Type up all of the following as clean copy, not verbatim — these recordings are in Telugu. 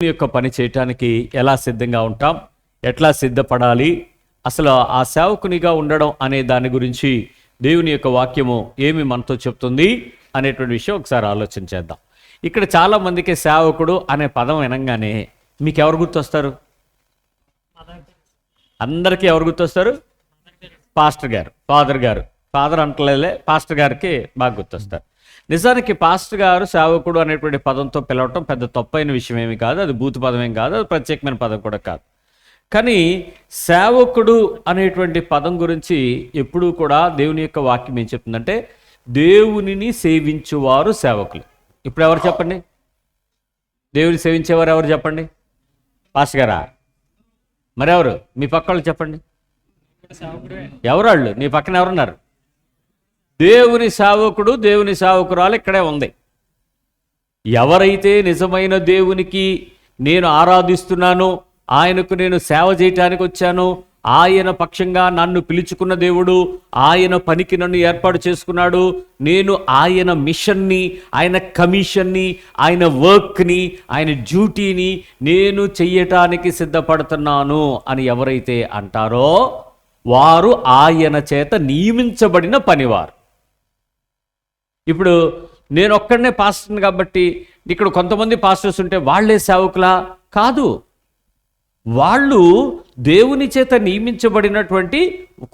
యొక్క పని చేయటానికి ఎలా సిద్ధంగా ఉంటాం, ఎట్లా సిద్ధపడాలి, అసలు ఆ సేవకునిగా ఉండడం అనే దాని గురించి దేవుని యొక్క వాక్యము ఏమి మనతో చెప్తుంది అనేటువంటి విషయం ఒకసారి ఆలోచన చేద్దాం. ఇక్కడ చాలామందికి సేవకుడు అనే పదం వినంగానే మీకు ఎవరు గుర్తొస్తారు? అందరికీ ఎవరు గుర్తొస్తారు? పాస్టర్ గారు, ఫాదర్ గారు. ఫాదర్ అంటలేదే, పాస్టర్ గారికి బాగా గుర్తొస్తారు. నిజానికి పాస్టర్ గారు సేవకుడు అనేటువంటి పదంతో పిలవటం పెద్ద తప్పైన విషయం ఏమి కాదు, అది భూత పదం ఏం కాదు, అది ప్రత్యేకమైన పదం కూడా కాదు. కానీ సేవకుడు అనేటువంటి పదం గురించి ఎప్పుడూ కూడా దేవుని యొక్క వాక్యం ఏం చెప్తుందంటే, దేవునిని సేవించువారు సేవకులు. ఇప్పుడు ఎవరు చెప్పండి? దేవుని సేవించేవారు ఎవరు చెప్పండి? పాస్టర్ గారా? మరెవరు? మీ పక్క వాళ్ళు చెప్పండి. ఎవరాళ్ళు? నీ పక్కన ఎవరున్నారు? దేవుని సేవకుడు, దేవుని సేవకురాలు ఇక్కడే ఉంది. ఎవరైతే నిజమైన దేవునికి నేను ఆరాధిస్తున్నానో, ఆయనకు నేను సేవ చేయటానికి వచ్చాను, ఆయన పక్షంగా నన్ను పిలుచుకున్న దేవుడు, ఆయన పనికి నన్ను ఏర్పాటు చేసుకున్నాడు, నేను ఆయన మిషన్ని, ఆయన కమిషన్ని, ఆయన వర్క్ని, ఆయన డ్యూటీని నేను చెయ్యటానికి సిద్ధపడుతున్నాను అని ఎవరైతే అంటారో వారు ఆయన చేత నియమించబడిన పనివారు. ఇప్పుడు నేను ఒక్కడనే పాస్టర్ని కాబట్టి ఇక్కడ కొంతమంది పాస్టర్స్ ఉంటే వాళ్ళే సేవకులా? కాదు. వాళ్ళు దేవుని చేత నియమించబడినటువంటి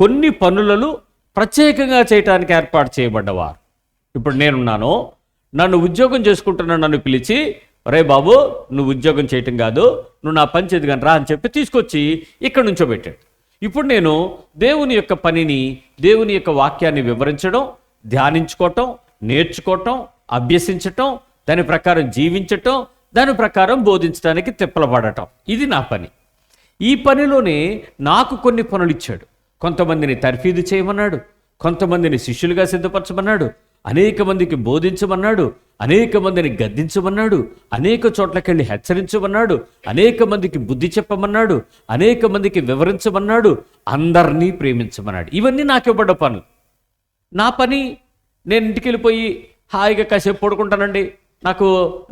కొన్ని పనులను ప్రత్యేకంగా చేయటానికి ఏర్పాటు చేయబడ్డవారు. ఇప్పుడు నేనున్నాను, నన్ను ఉద్యోగం చేసుకుంటున్నా, నన్ను పిలిచి రే బాబు నువ్వు ఉద్యోగం చేయటం కాదు, నువ్వు నా పని చేద్దుగాని రా అని చెప్పి తీసుకొచ్చి ఇక్కడ నుంచో పెట్టాడు. ఇప్పుడు నేను దేవుని యొక్క పనిని, దేవుని యొక్క వాక్యాన్ని వివరించడం, ధ్యానించుకోవటం, నేర్చుకోవటం, అభ్యసించటం, దాని ప్రకారం జీవించటం, దాని ప్రకారం బోధించడానికి తిప్పలపడటం, ఇది నా పని. ఈ పనిలోనే నాకు కొన్ని పనులు ఇచ్చాడు. కొంతమందిని తర్ఫీదు చేయమన్నాడు, కొంతమందిని శిష్యులుగా సిద్ధపరచమన్నాడు, అనేక మందికి బోధించమన్నాడు, అనేక మందిని గద్దించమన్నాడు, అనేక చోట్లకెళ్ళి హెచ్చరించమన్నాడు, అనేక మందికి బుద్ధి చెప్పమన్నాడు, అనేక మందికి వివరించమన్నాడు, అందరినీ ప్రేమించమన్నాడు. ఇవన్నీ నాకు ఇవ్వబడ్డ పనులు. నా పని నేను ఇంటికి వెళ్ళిపోయి హాయిగా కాసేపు పడుకుంటానండి,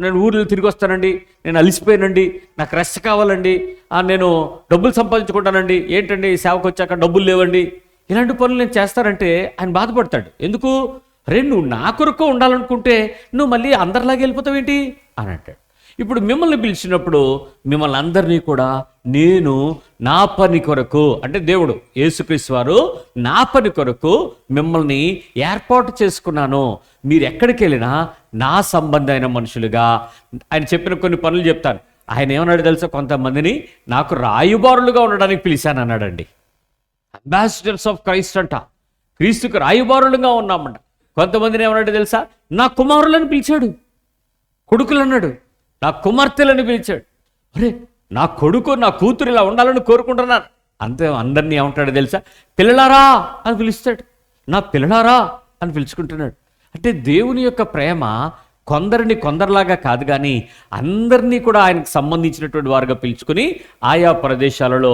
నేను ఊర్లో తిరిగి వస్తానండి, నేను అలిసిపోయానండి, నాకు రెస్ట్ కావాలండి, నేను డబ్బులు సంపాదించుకుంటానండి, ఏంటండి సేవకు వచ్చాక డబ్బులు లేవండి, ఇలాంటి పనులు నేను చేస్తానంటే ఆయన బాధపడతాడు. ఎందుకు? నువ్వు నా కొరకు ఉండాలనుకుంటే నువ్వు మళ్ళీ అందరిలాగే వెళ్ళిపోతావేంటి అని అంటాడు. ఇప్పుడు మిమ్మల్ని పిలిచినప్పుడు మిమ్మల్ని అందరినీ కూడా నేను నా పని కొరకు, అంటే దేవుడు యేసుక్రీస్తు వారు నా పని కొరకు మిమ్మల్ని ఏర్పాటు చేసుకున్నాను. మీరు ఎక్కడికి వెళ్ళినా నా సంబంధమైన మనుషులుగా, ఆయన చెప్పిన కొన్ని పనులు చెప్తాను. ఆయన ఏమన్నాడు తెలుసా? కొంతమందిని నాకు రాయుబారులుగా ఉండడానికి పిలిచాను అన్నాడండి. అంబాసిడర్స్ ఆఫ్ క్రైస్ట్ అంట, క్రీస్తుకు రాయుబారులుగా ఉన్నామంట. కొంతమందిని ఏమన్నాడు తెలుసా? నా కుమారులను పిలిచాడు, కొడుకులు అన్నాడు, నా కుమార్తెలను పిలిచాడు. అరే నా కొడుకు నా కూతురు ఇలా ఉండాలని కోరుకుంటున్నాను. అంతే. అందరినీ ఏమంటాడు తెలుసా? పిల్లలారా అని పిలుస్తాడు, నా పిల్లలారా అని పిలుచుకుంటున్నాడు. అంటే దేవుని యొక్క ప్రేమ కొందరిని కొందరిలాగా కాదు, కానీ అందరినీ కూడా ఆయనకు సంబంధించినటువంటి వారుగా పిలుచుకుని ఆయా ప్రదేశాలలో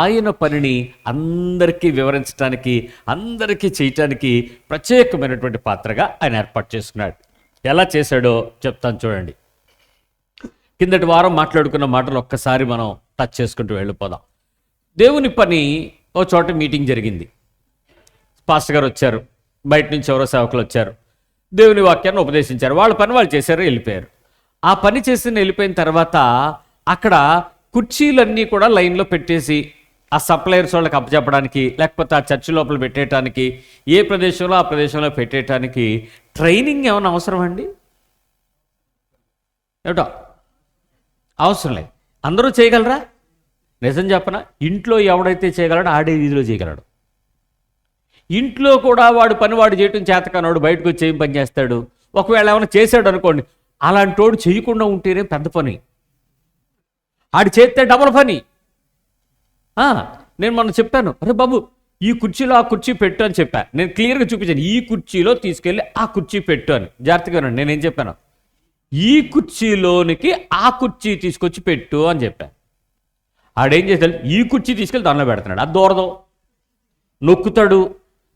ఆయన పనిని అందరికీ వివరించడానికి, అందరికీ చేయటానికి ప్రత్యేకమైనటువంటి పాత్రగా ఆయన ఏర్పాటు చేసుకున్నాడు. ఎలా చేశాడో చెప్తాను చూడండి. కిందటి వారం మాట్లాడుకున్న మాటలు ఒక్కసారి మనం టచ్ చేసుకుంటూ వెళ్ళిపోదాం. దేవుని పని ఓ చోట మీటింగ్ జరిగింది. పాస్టర్ గారు వచ్చారు, బయట నుంచి ఎవరో సేవకులు వచ్చారు, దేవుని వాక్యాన్ని ఉపదేశించారు, వాళ్ళ పని వాళ్ళు చేశారు, వెళ్ళిపోయారు. ఆ పని చేసి వెళ్ళిపోయిన తర్వాత అక్కడ కుర్చీలన్నీ కూడా లైన్లో పెట్టేసి ఆ సప్లయర్స్ వాళ్ళకి అప్పచెప్పడానికి, లేకపోతే ఆ చర్చి లోపల పెట్టేయటానికి, ఏ ప్రదేశంలో ఆ ప్రదేశంలో పెట్టేయటానికి ట్రైనింగ్ ఏమైనా అవసరం అండి? ఏమిటో అవసరం లేదు. అందరూ చేయగలరా? నిజం చెప్పనా? ఇంట్లో ఎవడైతే చేయగలడో ఆడే వీధిలో చేయగలడు. ఇంట్లో కూడా వాడు పని వాడు చేయటం చేతకానోడు బయటకు వచ్చి ఏం పని చేస్తాడు? ఒకవేళ ఏమైనా చేశాడు అనుకోండి, అలాంటి వాడు చేయకుండా ఉంటేనే పెద్ద పని, ఆడు చేస్తే డబల్ పని. నేను మొన్న చెప్పాను, అరే బాబు ఈ కుర్చీలో ఆ కుర్చీ పెట్టు అని చెప్పా. నేను క్లియర్గా చూపించాను, ఈ కుర్చీలో తీసుకెళ్ళి ఆ కుర్చీ పెట్టు అని. జాగ్రత్తగా నేనేం చెప్పాను? ఈ కుర్చీలోనికి ఆ కుర్చీ తీసుకొచ్చి పెట్టు అని చెప్పాను. ఆడేం చేస్తాడు? ఈ కుర్చీ తీసుకెళ్ళి దానిలో పెడుతున్నాడు. అది దూరదో, నొక్కుతాడు,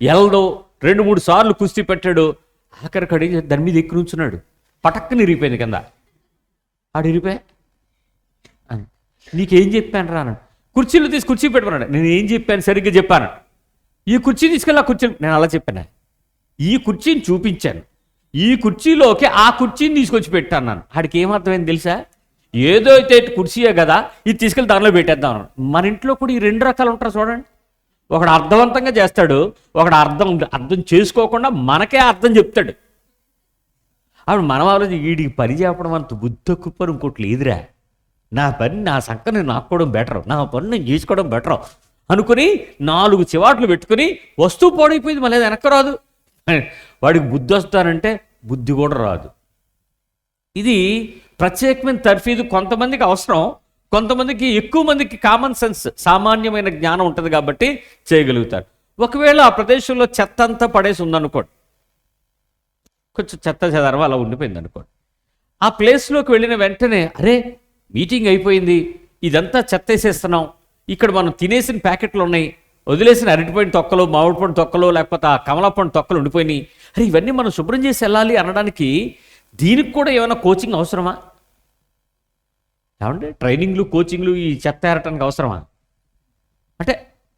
ఎల్దో, 2-3 సార్లు కుస్తీ పెట్టాడు. ఆఖరికి అడిగి దాని మీద ఎక్కి నుంచున్నాడు, పటక్కని ఇరిగిపోయింది కింద. ఆడు ఇరిగిపోయా నీకేం చెప్పాను రా అన్నాడు. కుర్చీలు తీసి కుర్చీ పెట్టుకున్నాడు. నేను ఏం చెప్పాను, సరిగ్గా చెప్పాను. ఈ కుర్చీ తీసుకెళ్ళి ఆ కుర్చీలు, నేను అలా చెప్పాను. ఈ కుర్చీని చూపించాను, ఈ కుర్చీలోకి ఆ కుర్చీని తీసుకొచ్చి పెట్టాను. నన్ను ఆడికి ఏమర్థమైంది తెలుసా? ఏదో అయితే కుర్చీయే కదా, ఇది తీసుకెళ్ళి దానిలో పెట్టేద్దాం అన్నాడు. మన ఇంట్లో కూడా ఈ రెండు రకాలు ఉంటారు చూడండి. ఒకడు అర్థవంతంగా చేస్తాడు, ఒకడు అర్థం చేసుకోకుండా మనకే అర్థం చెప్తాడు. అప్పుడు మనం ఆలోచన, వీడికి పని చెప్పడం అంత బుద్ధి కుప్పరు ఇంకోటి లేదురా, నా పని నా సంఖ్య నేను నాకోవడం బెటర్, నా పని నేను చేసుకోవడం బెటర్ అనుకుని 4 చివాట్లు పెట్టుకుని వస్తువు పాడైపోయింది, మళ్ళీ వెనక్కి రాదు. వాడికి బుద్ధి వస్తానంటే బుద్ధి కూడా రాదు. ఇది ప్రత్యేకమైన తర్ఫీదు కొంతమందికి అవసరం, కొంతమందికి ఎక్కువ మందికి కామన్ సెన్స్ సామాన్యమైన జ్ఞానం ఉంటుంది కాబట్టి చేయగలుగుతారు. ఒకవేళ ఆ ప్రదేశంలో చెత్త అంతా పడేసి ఉందనుకోండి, కొంచెం చెత్త చెదారం అలా ఉండిపోయింది అనుకోండి, ఆ ప్లేస్లోకి వెళ్ళిన వెంటనే అరే మీటింగ్ అయిపోయింది, ఇదంతా చెత్త వేసేస్తున్నాం, ఇక్కడ మనం తినేసిన ప్యాకెట్లు ఉన్నాయి, వదిలేసిన అరటిపండు తొక్కలు, మామిడి పండు తొక్కలు, లేకపోతే ఆ కమలాపండు తొక్కలు ఉండిపోయినాయి, అరే ఇవన్నీ మనం శుభ్రం చేసి వెళ్ళాలి అనడానికి దీనికి కూడా ఏమైనా కోచింగ్ అవసరమా? ఏమంటే ట్రైనింగ్లు కోచింగ్లు ఈ చెత్త ఏరటానికి అవసరమా? అంటే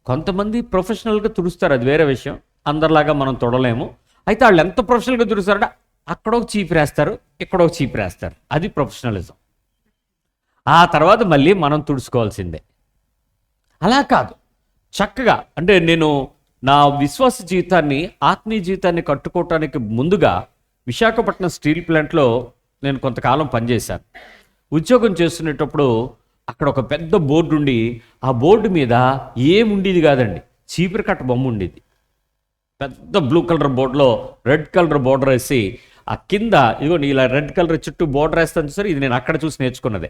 కొంతమంది ప్రొఫెషనల్గా తుడుస్తారు, అది వేరే విషయం, అందరిలాగా మనం తొడలేము. అయితే వాళ్ళు ఎంత ప్రొఫెషనల్గా తుడుస్తారంటే అక్కడ ఒక చీపు వేస్తారు, ఇక్కడ ఒక చీపు వేస్తారు, అది ప్రొఫెషనలిజం. ఆ తర్వాత మళ్ళీ మనం తుడుచుకోవాల్సిందే. అలా కాదు, చక్కగా అంటే నేను నా విశ్వాస జీవితాన్ని, ఆత్మీయ జీవితాన్ని కట్టుకోవటానికి ముందుగా విశాఖపట్నం స్టీల్ ప్లాంట్లో నేను కొంతకాలం పనిచేశాను. ఉద్యోగం చేస్తున్నప్పుడు అక్కడ ఒక పెద్ద బోర్డు ఉండి, ఆ బోర్డు మీద ఏముండేది కాదండి, చీపురు కట్ట బొమ్మ ఉండేది. పెద్ద బ్లూ కలర్ బోర్డులో రెడ్ కలర్ బోర్డర్ వేసి, ఆ కింద ఇదిగో ఇలా రెడ్ కలర్ చుట్టూ బోర్డర్ వేస్తాను చూసారు, ఇది నేను అక్కడ చూసి నేర్చుకున్నదే.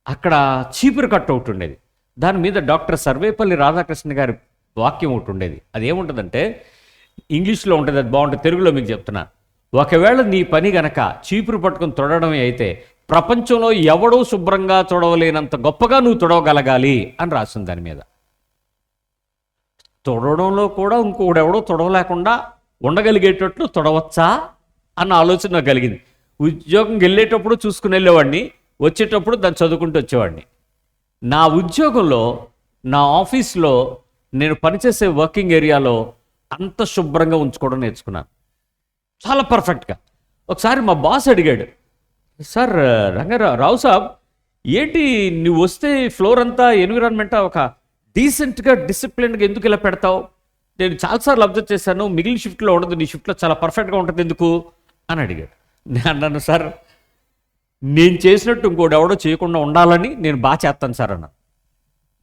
అక్కడ చీపురు కట్ట ఒకటి ఉండేది, దాని మీద డాక్టర్ సర్వేపల్లి రాధాకృష్ణ గారి వాక్యం ఒకటి ఉండేది. అది ఏముంటుందంటే ఇంగ్లీష్లో ఉంటుంది, అది బాగుంటుంది, తెలుగులో మీకు చెప్తున్నాను. ఒకవేళ నీ పని గనక చీపురు పట్టుకుని తొడవడమే అయితే ప్రపంచంలో ఎవడూ శుభ్రంగా తొడవలేనంత గొప్పగా నువ్వు తొడవగలగాలి అని రాసింది దాని మీద. తొడవడంలో కూడా ఇంకొకడెవడో తొడవలేకుండా ఉండగలిగేటట్లు తొడవచ్చా అన్న ఆలోచన నాకు కలిగింది. ఉద్యోగంకి వెళ్ళేటప్పుడు చూసుకుని వెళ్ళేవాడిని, వచ్చేటప్పుడు దాన్ని చదువుకుంటూ వచ్చేవాడిని. నా ఉద్యోగంలో, నా ఆఫీస్లో, నేను పనిచేసే వర్కింగ్ ఏరియాలో అంత శుభ్రంగా ఉంచుకోవడం నేర్చుకున్నాను, చాలా పర్ఫెక్ట్గా. ఒకసారి మా బాస్ అడిగాడు, సార్ రావు సాబ్ ఏంటి నువ్వు వస్తే ఫ్లోర్ అంతా ఎన్విరాన్మెంట్ ఒక డీసెంట్గా డిసిప్లిన్గా ఎందుకు ఇలా పెడతావు? నేను చాలాసార్లు అబ్జర్వ్ చేశాను, మిగిలిన షిఫ్ట్లో ఉండదు, నీ షిఫ్ట్లో చాలా పర్ఫెక్ట్గా ఉంటుంది ఎందుకు అని అడిగాడు. నేను అన్నాను, సార్ నేను చేసినట్టు ఇంకోటి ఎవడో చేయకుండా ఉండాలని నేను బాగా చేస్తాను సార్ అన్నాను.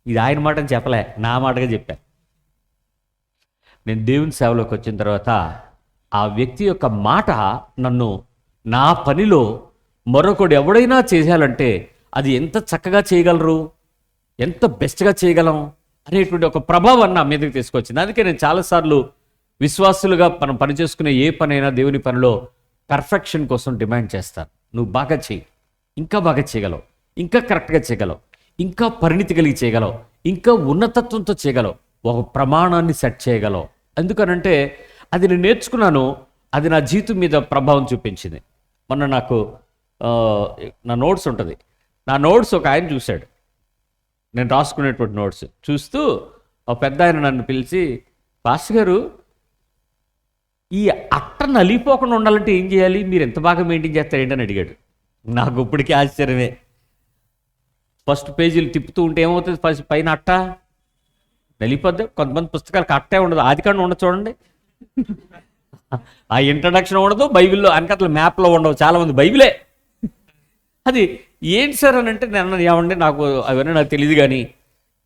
ఇది ఆయన మాట అని చెప్పలే, నా మాటగా చెప్పాను. నేను దేవుని సేవలోకి వచ్చిన తర్వాత ఆ వ్యక్తి యొక్క మాట నన్ను నా పనిలో మరొకడు ఎవడైనా చేయాలంటే అది ఎంత చక్కగా చేయగలరు, ఎంత బెస్ట్గా చేయగలం అనేటువంటి ఒక ప్రభావం నా మీదకి తీసుకొచ్చింది. అందుకే నేను చాలాసార్లు విశ్వాసులుగా మనం పనిచేసుకునే ఏ పనైనా దేవుని పనిలో పర్ఫెక్షన్ కోసం డిమాండ్ చేస్తాను. నువ్వు బాగా చేయి, ఇంకా బాగా చేయగలవు, ఇంకా కరెక్ట్గా చేయగలవు, ఇంకా పరిణితి కలిగి చేయగలవు, ఇంకా ఉన్నతత్వంతో చేయగలవు, ఒక ప్రమాణాన్ని సెట్ చేయగలవు. ఎందుకనంటే అది నేను నేర్చుకున్నాను, అది నా జీవితం మీద ప్రభావం చూపించింది. మొన్న నాకు నా నోట్స్ ఉంటుంది, నా నోట్స్ ఒక ఆయన చూశాడు, నేను రాసుకునేటువంటి నోట్స్ చూస్తూ ఒక పెద్ద ఆయన నన్ను పిలిచి, పాస్టర్ గారు ఈ అట్ట నలిగిపోకుండా ఉండాలంటే ఏం చేయాలి, మీరు ఎంత బాగా మెయింటైన్ చేస్తారు ఏంటని అడిగాడు. నాకు ఇప్పటికీ ఆశ్చర్యమే. ఫస్ట్ పేజీలు తిప్పుతూ ఉంటే ఏమవుతుంది, ఫస్ట్ పైన అట్ట నలిగిపోద్ది. కొంతమంది పుస్తకాలకు అట్టే ఉండదు, ఆదికాండం ఉండదు చూడండి, ఆ ఇంట్రడక్షన్ ఉండదు, బైబిల్లో వెనకట్ల మ్యాప్లో ఉండవు, చాలామంది బైబిలే. అది ఏంటి సార్ అని అంటే నేను ఏమండి నాకు అవన్నీ నాకు తెలియదు, కానీ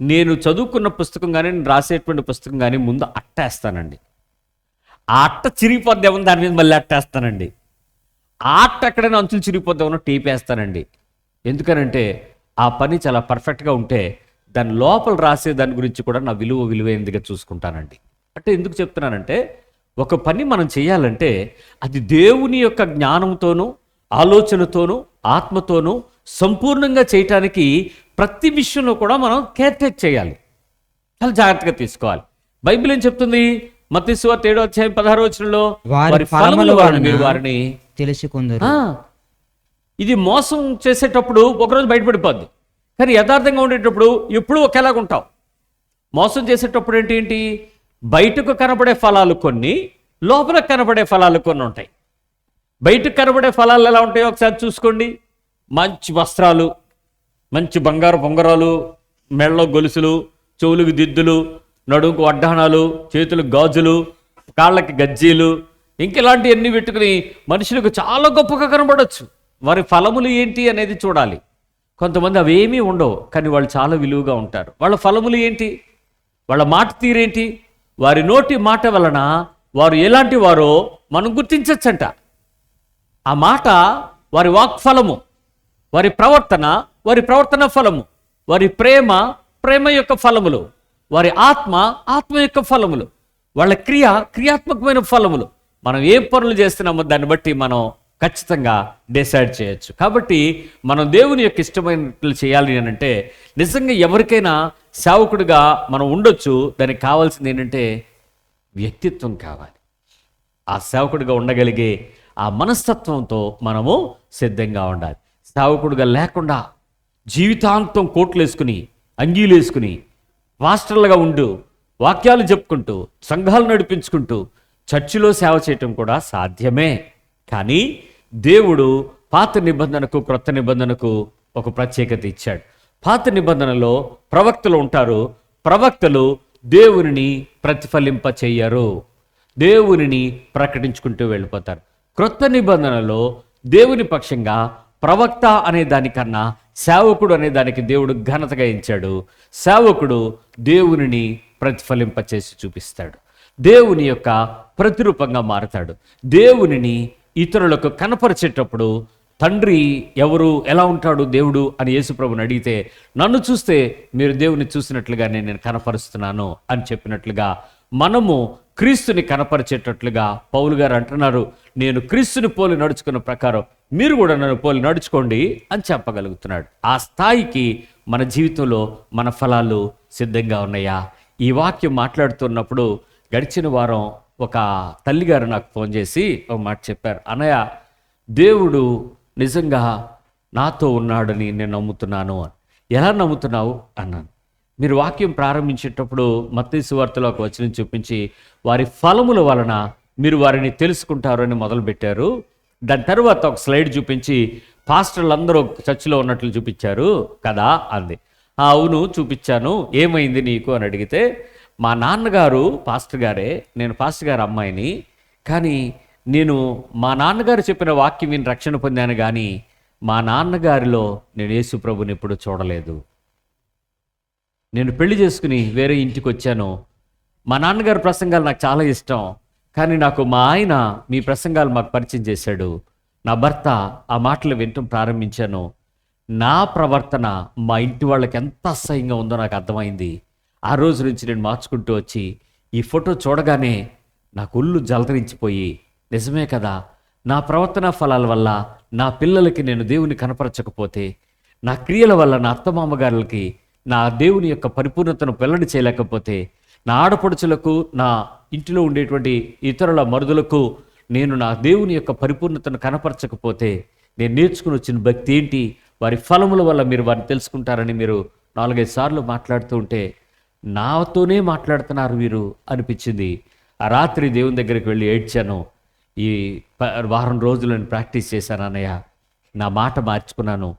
నేను చదువుకున్న పుస్తకం కానీ నేను రాసేటువంటి పుస్తకం కానీ ముందు అట్టేస్తానండి. ఆ అట్ట చిరిగిపోద్దేమో దాని మీద మళ్ళీ అట్టేస్తానండి. ఆ అట్ట ఎక్కడైనా అంచులు చిరిగిపోద్దేమో టేప్ వేస్తానండి. ఎందుకనంటే ఆ పని చాలా పర్ఫెక్ట్గా ఉంటే దాని లోపల రాసే దాని గురించి కూడా నా విలువైనదిగా చూసుకుంటానండి. అంటే ఎందుకు చెప్తున్నానంటే ఒక పని మనం చేయాలంటే అది దేవుని యొక్క జ్ఞానంతోనూ, ఆలోచనతోనూ, ఆత్మతోనూ సంపూర్ణంగా చేయటానికి ప్రతి విషయంలో కూడా మనం కేర్టేక్ చేయాలి, చాలా జాగ్రత్తగా తీసుకోవాలి. బైబిల్ ఏం చెప్తుంది? మత్తయి సువార్త 7:16 వారి ఫలముల వలన మీరు వారిని తెలుసుకుందురు. ఇది మోసం చేసేటప్పుడు ఒకరోజు బయటపడిపోద్ది. కానీ యథార్థంగా ఉండేటప్పుడు ఎప్పుడూ ఒకేలాగా ఉంటావు. మోసం చేసేటప్పుడు ఏంటి బయటకు కనబడే ఫలాలు కొన్ని, లోపల కనబడే ఫలాలు కొన్ని ఉంటాయి. బయటకు కనబడే ఫలాలు ఎలా ఉంటాయో ఒకసారి చూసుకోండి. మంచి వస్త్రాలు, మంచి బంగారు బొంగరాలు, మెళ్ళ గొలుసులు, చెవులకు దిద్దులు, నడుముకు వడ్డాణాలు, చేతులకు గాజులు, కాళ్ళకి గజ్జీలు, ఇంకెలాంటివన్నీ పెట్టుకుని మనుషులకు చాలా గొప్పగా కనబడవచ్చు. వారి ఫలములు ఏంటి అనేది చూడాలి. కొంతమంది అవేమీ ఉండవు, కానీ వాళ్ళు చాలా విలువగా ఉంటారు. వాళ్ళ ఫలములు ఏంటి, వాళ్ళ మాట తీరేంటి, వారి నోటి మాట వలన వారు ఎలాంటి వారో మనం గుర్తించచ్చంట. ఆ మాట వారి వాక్ఫలము, వారి ప్రవర్తన ఫలము, వారి ప్రేమ యొక్క ఫలములు, వారి ఆత్మ యొక్క ఫలములు, వాళ్ళ క్రియాత్మకమైన ఫలములు. మనం ఏ పనులు చేస్తున్నామో దాన్ని బట్టి మనం ఖచ్చితంగా డిసైడ్ చేయొచ్చు. కాబట్టి మనం దేవుని యొక్క ఇష్టమైనట్లు చేయాలి అని అంటే నిజంగా ఎవరికైనా సేవకుడిగా మనం ఉండొచ్చు. దానికి కావాల్సింది ఏంటంటే వ్యక్తిత్వం కావాలి. ఆ సేవకుడిగా ఉండగలిగే ఆ మనస్తత్వంతో మనము సిద్ధంగా ఉండాలి. సేవకుడిగా లేకుండా జీవితాంతం కోట్లు వేసుకుని, అంగీలు వేసుకుని, మాస్టర్లుగా ఉంటూ, వాక్యాలు చెప్పుకుంటూ, సంఘాలు నడిపించుకుంటూ చర్చిలో సేవ చేయటం కూడా సాధ్యమే. కానీ దేవుడు పాత నిబంధనకు క్రొత్త నిబంధనకు ఒక ప్రత్యేకత ఇచ్చాడు. పాత నిబంధనలో ప్రవక్తలు ఉంటారు. ప్రవక్తలు దేవునిని ప్రతిఫలింప చెయ్యరు, దేవునిని ప్రకటించుకుంటూ వెళ్ళిపోతారు. క్రొత్త నిబంధనలో దేవుని పక్షంగా ప్రవక్త అనే దానికన్నా సేవకుడు అనే దానికి దేవుడు ఘనతగా ఇచ్చాడు. సేవకుడు దేవునిని ప్రతిఫలింప చేసి చూపిస్తాడు, దేవుని యొక్క ప్రతిరూపంగా మారతాడు. దేవునిని ఇతరులకు కనపరిచేటప్పుడు తండ్రి ఎవరు, ఎలా ఉంటాడు దేవుడు అని యేసుప్రభుని అడిగితే, నన్ను చూస్తే మీరు దేవుని చూసినట్లుగానే నేను కనపరుస్తున్నాను అని చెప్పినట్లుగా మనము క్రీస్తుని కనపరిచేటట్లుగా పౌలు గారు అంటున్నారు, నేను క్రీస్తుని పోలి నడుచుకున్న ప్రకారం మీరు కూడా నన్ను పోలి నడుచుకోండి అని చెప్పగలుగుతున్నాడు. ఆ స్థాయికి మన జీవితంలో మన ఫలాలు సిద్ధంగా ఉన్నాయా? ఈ వాక్యం మాట్లాడుతున్నప్పుడు గడిచిన వారం ఒక తల్లిగారు నాకు ఫోన్ చేసి ఒక మాట చెప్పారు. అన్నయ్య, దేవుడు నిజంగా నాతో ఉన్నాడని నేను నమ్ముతున్నాను అని. ఎలా నమ్ముతున్నావు అన్నాను. మీరు వాక్యం ప్రారంభించేటప్పుడు మత్తయి సువార్తలో ఒక వచనం చూపించి వారి ఫలముల వలన మీరు వారిని తెలుసుకుంటారు అని మొదలుపెట్టారు. దాని తర్వాత ఒక స్లైడ్ చూపించి పాస్టర్లు అందరూ చర్చిలో ఉన్నట్లు చూపించారు కదా అంది. అవును చూపించాను, ఏమైంది నీకు అని అడిగితే, మా నాన్నగారు పాస్టర్ గారే, నేను పాస్టర్ గారి అమ్మాయిని, కానీ నేను మా నాన్నగారు చెప్పిన వాక్యం విని రక్షణ పొందాను, కానీ మా నాన్నగారిలో నేను యేసు ప్రభుని ఎప్పుడు చూడలేదు. నేను పెళ్లి చేసుకుని వేరే ఇంటికి వచ్చాను. మా నాన్నగారి ప్రసంగాలు నాకు చాలా ఇష్టం, కానీ నాకు మా ఆయన మీ ప్రసంగాలు మాకు పరిచయం చేశాడు. నా భర్త ఆ మాటలు వినటం ప్రారంభించాను. నా ప్రవర్తన మా ఇంటి వాళ్ళకి ఎంత అసహ్యంగా ఉందో నాకు అర్థమైంది. ఆ రోజు నుంచి నేను మార్చుకుంటూ వచ్చి ఈ ఫోటో చూడగానే నాకు ఒళ్ళు జలధరించిపోయి, నిజమే కదా, నా ప్రవర్తన ఫలాల వల్ల నా పిల్లలకి నేను దేవుని కనపరచకపోతే, నా క్రియల వల్ల నా అత్తమామగారులకి నా దేవుని యొక్క పరిపూర్ణతను వెల్లడి చేయలేకపోతే, నా ఆడపడుచులకు, నా ఇంటిలో ఉండేటువంటి ఇతరుల మరుదులకు నేను నా దేవుని యొక్క పరిపూర్ణతను కనపరచకపోతే, నేను నేర్చుకుని వచ్చిన భక్తి ఏంటి, వారి ఫలముల వల్ల మీరు వారిని తెలుసుకుంటారని మీరు 4-5 సార్లు మాట్లాడుతూ ఉంటే నాతోనే మాట్లాడుతున్నారు వీరు అనిపించింది. ఆ రాత్రి దేవుని దగ్గరికి వెళ్ళి ఏడ్చాను. ఈ వారం రోజులు నేను ప్రాక్టీస్ చేశాను అన్నయ్య, నా మాట మార్చుకున్నాను,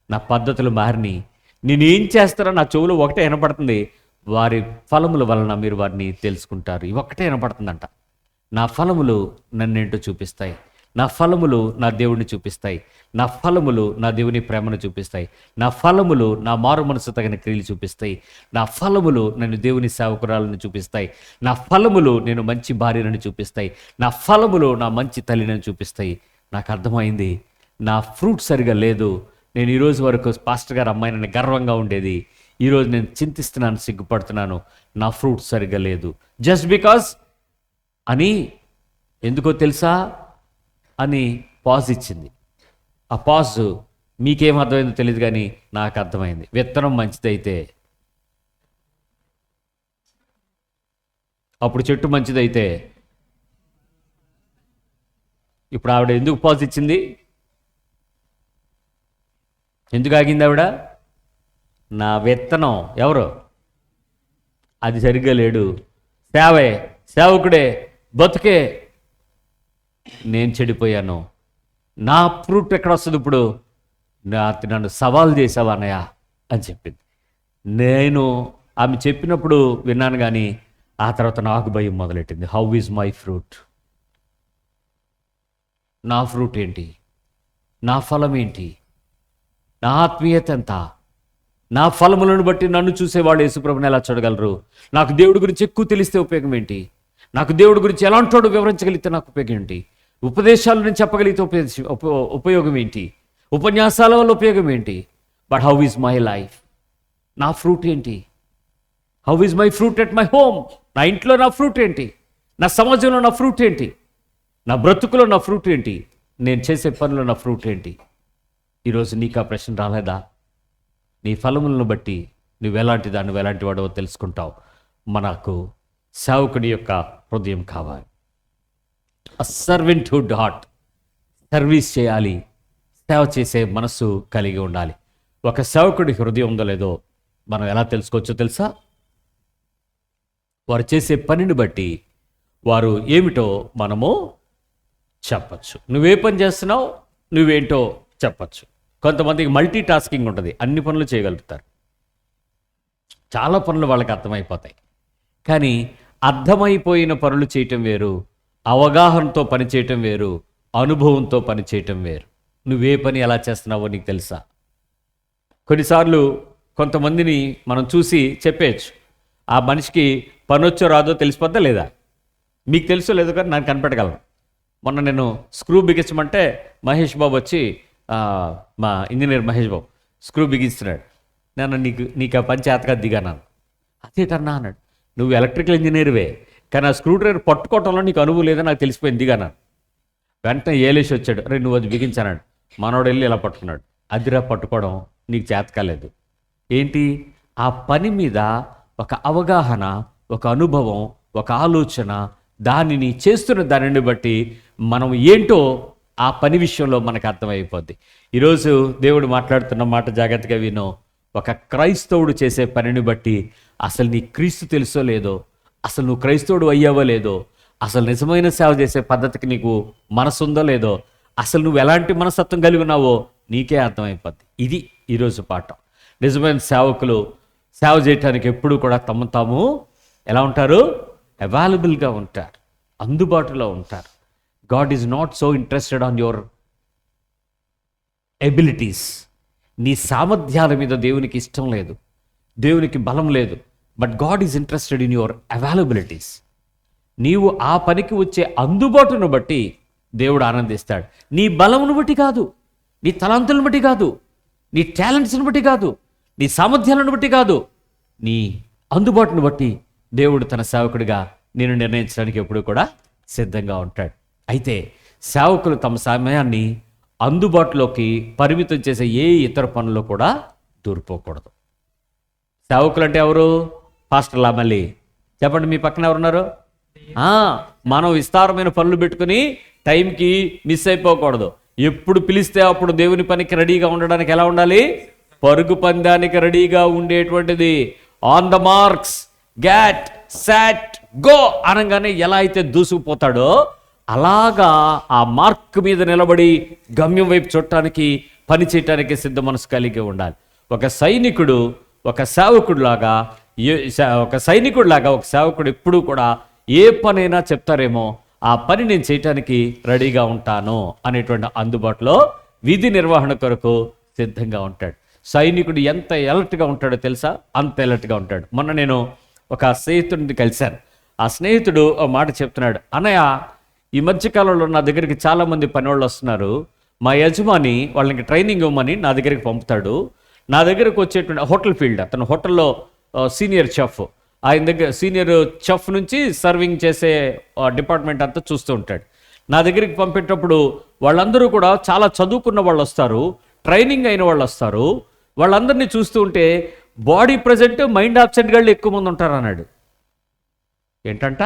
నా పద్ధతులు మారిని, నేనేం చేస్తారో నా చెవులో ఒకటే వినపడుతుంది, వారి ఫలముల వలన మీరు వారిని తెలుసుకుంటారు. ఇవి ఒక్కటే వినపడుతుందంట. నా ఫలములు నన్నేంటో చూపిస్తాయి, నా ఫలములు నా దేవుడిని చూపిస్తాయి, నా ఫలములు నా దేవుని ప్రేమను చూపిస్తాయి, నా ఫలములు నా మారు మనసు తగిన క్రియలు చూపిస్తాయి, నా ఫలములు నన్ను దేవుని సేవకురాలను చూపిస్తాయి, నా ఫలములు నేను మంచి భార్యను చూపిస్తాయి, నా ఫలములు నా మంచి తల్లిని చూపిస్తాయి. నాకు అర్థమైంది, నా ఫ్రూట్ సరిగా లేదు. నేను ఈరోజు వరకు పాస్టర్ గారు అమ్మాయిని గర్వంగా ఉండేది, ఈరోజు నేను చింతిస్తున్నాను, సిగ్గుపడుతున్నాను, నా ఫ్రూట్ సరిగా లేదు. జస్ట్ బికాస్ అని, ఎందుకో తెలుసా అని పాజ్ ఇచ్చింది. ఆ పాజ్ మీకేం అర్థమైందో తెలియదు, కానీ నాకు అర్థమైంది. విత్తనం మంచిదైతే, అప్పుడు చెట్టు మంచిదైతే, ఇప్పుడు ఆవిడ ఎందుకు పాజ్ ఇచ్చింది? ఎందుకు ఆగింది ఆవిడ? నా విత్తనం ఎవరు? అది సరిగ్గా లేడు. సేవే, సేవకుడే, బతుకే, నేను చెడిపోయాను. నా ఫ్రూట్ ఎక్కడ వస్తుంది ఇప్పుడు? నన్ను సవాల్ చేసావా అన్నయ్య అని చెప్పింది. నేను ఆమె చెప్పినప్పుడు విన్నాను, కానీ ఆ తర్వాత నాకు భయం మొదలెట్టింది. How is my fruit? నా ఫ్రూట్ ఏంటి? నా ఫలం ఏంటి? నా ఆత్మీయత ఎంత? నా ఫలములను బట్టి నన్ను చూసేవాడు యేసుప్రభుని ఎలా చూడగలరు? నాకు దేవుడి గురించి ఎక్కువ తెలిస్తే ఉపయోగం ఏంటి? నాకు దేవుడి గురించి ఎలాంటోడు వివరించగలిగితే నాకు ఉపయోగం ఏంటి? ఉపదేశాల నుంచి చెప్పగలిగితే ఉపయోగం ఏంటి? ఉపన్యాసాల వల్ల ఉపయోగం ఏంటి? But how is my life? నా ఫ్రూట్ ఏంటి? How is my fruit at my home? నా ఇంట్లో నా ఫ్రూట్ ఏంటి? నా సమాజంలో నా ఫ్రూట్ ఏంటి? నా బ్రతుకులో నా ఫ్రూట్ ఏంటి? నేను చేసే పనిలో నా ఫ్రూట్ ఏంటి? ఈరోజు నీకు ఆ ప్రశ్న రాలేదా? నీ ఫలములను బట్టి నువ్వెలాంటి వాడవో తెలుసుకుంటావు. మనకు సేవకుని యొక్క హృదయం కావాలి. అ సర్వెంట్హుడ్ హార్ట్. సర్వీస్ చేయాలి, సేవ చేసే మనస్సు కలిగి ఉండాలి. ఒక సేవకుడి హృదయం ఉందో లేదో మనం ఎలా తెలుసుకోవచ్చో తెలుసా? వారు చేసే పనిని బట్టి వారు ఏమిటో మనము చెప్పచ్చు. నువ్వే పని చేస్తున్నావు, నువ్వేంటో చెప్పచ్చు. కొంతమందికి మల్టీ టాస్కింగ్ ఉంటుంది, అన్ని పనులు చేయగలుగుతారు, చాలా పనులు వాళ్ళకి అర్థమైపోతాయి. కానీ అర్థమైపోయిన పనులు చేయటం వేరు, అవగాహనతో పని చేయటం వేరు, అనుభవంతో పని చేయటం వేరు. నువ్వే పని ఎలా చేస్తున్నావో నీకు తెలుసా? కొన్నిసార్లు కొంతమందిని మనం చూసి చెప్పేయచ్చు, ఆ మనిషికి పని వచ్చో రాదో తెలిసిపోద్దా లేదా? మీకు తెలుసో లేదో కానీ నాకు కనిపెట్టగలను. మొన్న నేను స్క్రూ బిగించమంటే మహేష్ బాబు వచ్చి, మా ఇంజనీర్ మహేష్ బాబు స్క్రూ బిగిస్తున్నాడు. నేను నీకు ఆ పని చేతగా దిగాను. అదేటన్నా అన్నాడు. నువ్వు ఎలక్ట్రికల్ ఇంజనీర్వే, కానీ ఆ స్క్రూ డ్రైవర్ పట్టుకోవటంలో నీకు అనుభవం లేదని నాకు తెలిసిపోయింది, దిగాను. వెంటనే ఏలేసి వచ్చాడు, అరే నువ్వు అది బిగించానాడు. మనోడు వెళ్ళి ఇలా పట్టుకున్నాడు. అదిరా పట్టుకోవడం నీకు చేత కాలేదు. ఏంటి? ఆ పని మీద ఒక అవగాహన, ఒక అనుభవం, ఒక ఆలోచన, దానిని చేస్తున్న దానిని బట్టి మనం ఏంటో ఆ పని విషయంలో మనకు అర్థమైపోద్ది. ఈరోజు దేవుడు మాట్లాడుతున్న మాట జాగ్రత్తగా వినో. ఒక క్రైస్తవుడు చేసే పనిని బట్టి అసలు నీ క్రీస్తు తెలుసో లేదో, అసలు నువ్వు క్రైస్తవుడు అయ్యావో లేదో, అసలు నిజమైన సేవ చేసే పద్ధతికి నీకు మనసు ఉందో లేదో, అసలు నువ్వు ఎలాంటి మనస్తత్వం కలిగి ఉన్నావో నీకే అర్థమైపోద్ది. ఇది ఈరోజు పాఠం. నిజమైన సేవకులు సేవ చేయటానికి ఎప్పుడు కూడా తాము ఎలా ఉంటారు? అవైలబుల్గా ఉంటారు, అందుబాటులో ఉంటారు. God is not so interested on your abilities. నీ సామర్థ్యాల మీద దేవునికి ఇష్టం లేదు, దేవునికి బలం లేదు. But God is interested in your availabilities. నీవు ఆ పనికి వచ్చే అందుబాటును బట్టి దేవుడు ఆనందిస్తాడు. నీ బలమును బట్టి కాదు, నీ తలాంతులను బట్టి కాదు, నీ టాలెంట్స్ని బట్టి కాదు, నీ సామర్థ్యాలను బట్టి కాదు, నీ అందుబాటును బట్టి దేవుడు తన సేవకుడిగా నేను నిర్ణయించడానికి ఎప్పుడు కూడా సిద్ధంగా ఉంటాడు. అయితే సేవకులు తమ సమయాన్ని అందుబాటులోకి పరిమితం చేసే ఏ ఇతర పనుల్లో కూడా దూరిపోకూడదు. సేవకులు అంటే ఎవరు? పాస్టర్లా? మళ్ళీ చెప్పండి, మీ పక్కన ఎవరున్నారు? మనం విస్తారమైన పనులు పెట్టుకుని టైంకి మిస్ అయిపోకూడదు. ఎప్పుడు పిలిస్తే అప్పుడు దేవుని పనికి రెడీగా ఉండడానికి ఎలా ఉండాలి? పరుగు పందానికి రెడీగా ఉండేటువంటిది. On the marks, get set go అనగానే ఎలా అయితే దూసుకుపోతాడో అలాగా ఆ మార్క్ మీద నిలబడి గమ్యం వైపు చూడటానికి, పని చేయటానికి సిద్ధ మనసు కలిగి ఉండాలి. ఒక సైనికుడు ఒక సేవకుడిలాగా, ఒక సేవకుడు ఎప్పుడూ కూడా ఏ పనైనా చెప్తారేమో ఆ పని నేను చేయటానికి రెడీగా ఉంటాను అనేటువంటి అందుబాటులో విధి నిర్వహణ కొరకు సిద్ధంగా ఉంటాడు. సైనికుడు ఎంత ఎలర్ట్గా ఉంటాడో తెలుసా? అంత ఎలర్ట్గా ఉంటాడు. మొన్న నేను ఒక స్నేహితుడిని కలిశాను. ఆ స్నేహితుడు ఒక మాట చెప్తున్నాడు, అన్నయ్య ఈ మధ్యకాలంలో నా దగ్గరికి చాలామంది పనివాళ్ళు వస్తున్నారు. మా యజమాని వాళ్ళకి ట్రైనింగ్ ఇవ్వమని నా దగ్గరికి పంపుతాడు. నా దగ్గరకు వచ్చేటువంటి హోటల్ ఫీల్డ్, అతను హోటల్లో సీనియర్ చెఫ్, ఆయన దగ్గర సీనియర్ చెఫ్ నుంచి సర్వింగ్ చేసే డిపార్ట్మెంట్ అంతా చూస్తూ ఉంటాడు. నా దగ్గరికి పంపేటప్పుడు వాళ్ళందరూ కూడా చాలా చదువుకున్న వాళ్ళు వస్తారు, ట్రైనింగ్ అయిన వాళ్ళు వస్తారు. వాళ్ళందరినీ చూస్తూ ఉంటే బాడీ ప్రజెంట్, మైండ్ ఆబ్సెంట్ వాళ్ళు ఎక్కువ మంది ఉంటారు అన్నాడు. ఏంటంట?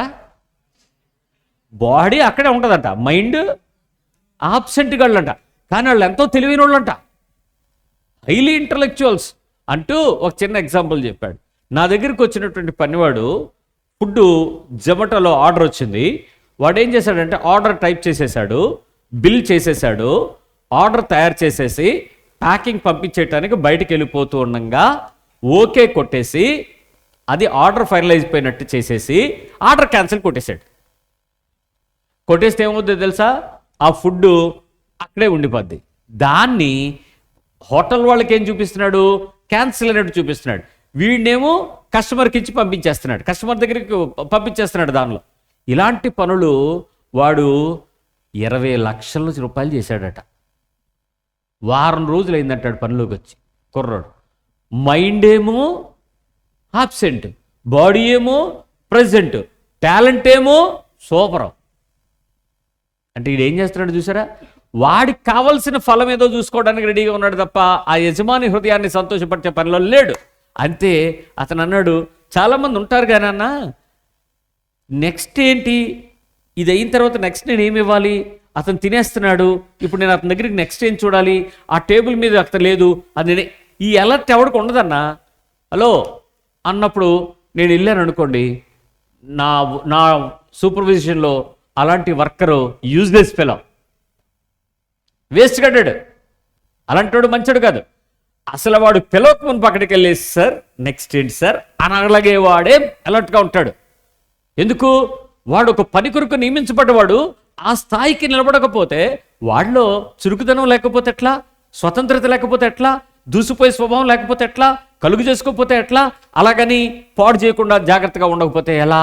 బాడీ అక్కడే ఉంటుందంట, మైండ్ ఆబ్సెంట్ వాళ్ళంట. కానీ వాళ్ళు ఎంతో తెలివైన వాళ్ళంట, హైలీ ఇంటలెక్చువల్స్, అంటూ ఒక చిన్న ఎగ్జాంపుల్ చెప్పాడు. నా దగ్గరికి వచ్చినటువంటి పనివాడు ఫుడ్ జొమాటోలో ఆర్డర్ వచ్చింది. వాడు ఏం చేశాడంటే ఆర్డర్ టైప్ చేసేసాడు, బిల్ చేసేసాడు, ఆర్డర్ తయారు చేసేసి ప్యాకింగ్ పంపించేయటానికి బయటికి వెళ్ళిపోతూ ఉండగా ఓకే కొట్టేసి అది ఆర్డర్ ఫైనలైజ్ అయిపోయినట్టు చేసేసి ఆర్డర్ క్యాన్సిల్ కొట్టేశాడు. కొట్టేస్తే ఏమవుతుందో తెలుసా, ఆ ఫుడ్ అక్కడే ఉండిపోద్ది. దాన్ని హోటల్ వాళ్ళకి ఏం చూపిస్తున్నాడు, క్యాన్సిల్ అయినట్టు చూపిస్తున్నాడు. వీడినేమో కస్టమర్కి ఇచ్చి పంపించేస్తున్నాడు, కస్టమర్ దగ్గరికి పంపించేస్తున్నాడు. దానిలో ఇలాంటి పనులు వాడు 20 లక్షల రూపాయలు చేశాడట. వారం రోజులు అయిందంటాడు పనిలోకి వచ్చి కుర్రాడు. మైండ్ ఏమో ఆబ్సెంట్, బాడీ ఏమో ప్రజెంట్, టాలెంట్ ఏమో సూపర్. అంటే వీడు ఏం చేస్తున్నాడు చూసారా, వాడికి కావలసిన ఫలం ఏదో చూసుకోవడానికి రెడీగా ఉన్నాడు తప్ప ఆ యజమాని హృదయాన్ని సంతోషపరిచే పనిలో లేడు. అంతే అతను అన్నాడు, చాలామంది ఉంటారు కానీ అన్న నెక్స్ట్ ఏంటి, ఇది అయిన తర్వాత నెక్స్ట్ నేను ఏమి ఇవ్వాలి, అతను తినేస్తున్నాడు, ఇప్పుడు నేను అతని దగ్గరికి నెక్స్ట్ ఏం చూడాలి, ఆ టేబుల్ మీద అతను లేదు, అది ఈ అలర్ట్ ఎవరికి ఉండదన్నా. హలో అన్నప్పుడు నేను వెళ్ళాను అనుకోండి, నా నా సూపర్విజన్లో అలాంటి వర్కరు యూజ్లెస్ ఫెలో, వేస్ట్ కట్టాడు, అలాంటి వాడు మంచోడు కాదు. అసలు వాడు పిలవక ముందు పక్కడికి వెళ్ళి సార్ నెక్స్ట్ ఏంటి సార్ అని అలాగే వాడే అలర్ట్గా ఉంటాడు. ఎందుకు, వాడు ఒక పని కొరకు నియమించబడ్డవాడు ఆ స్థాయికి నిలబడకపోతే, వాడిలో చురుకుదనం లేకపోతే ఎట్లా, స్వతంత్రత లేకపోతే ఎట్లా, దూసిపోయే స్వభావం లేకపోతే ఎట్లా, కలుగు చేసుకోకపోతే ఎట్లా, అలాగని పాడు చేయకుండా జాగ్రత్తగా ఉండకపోతే ఎలా.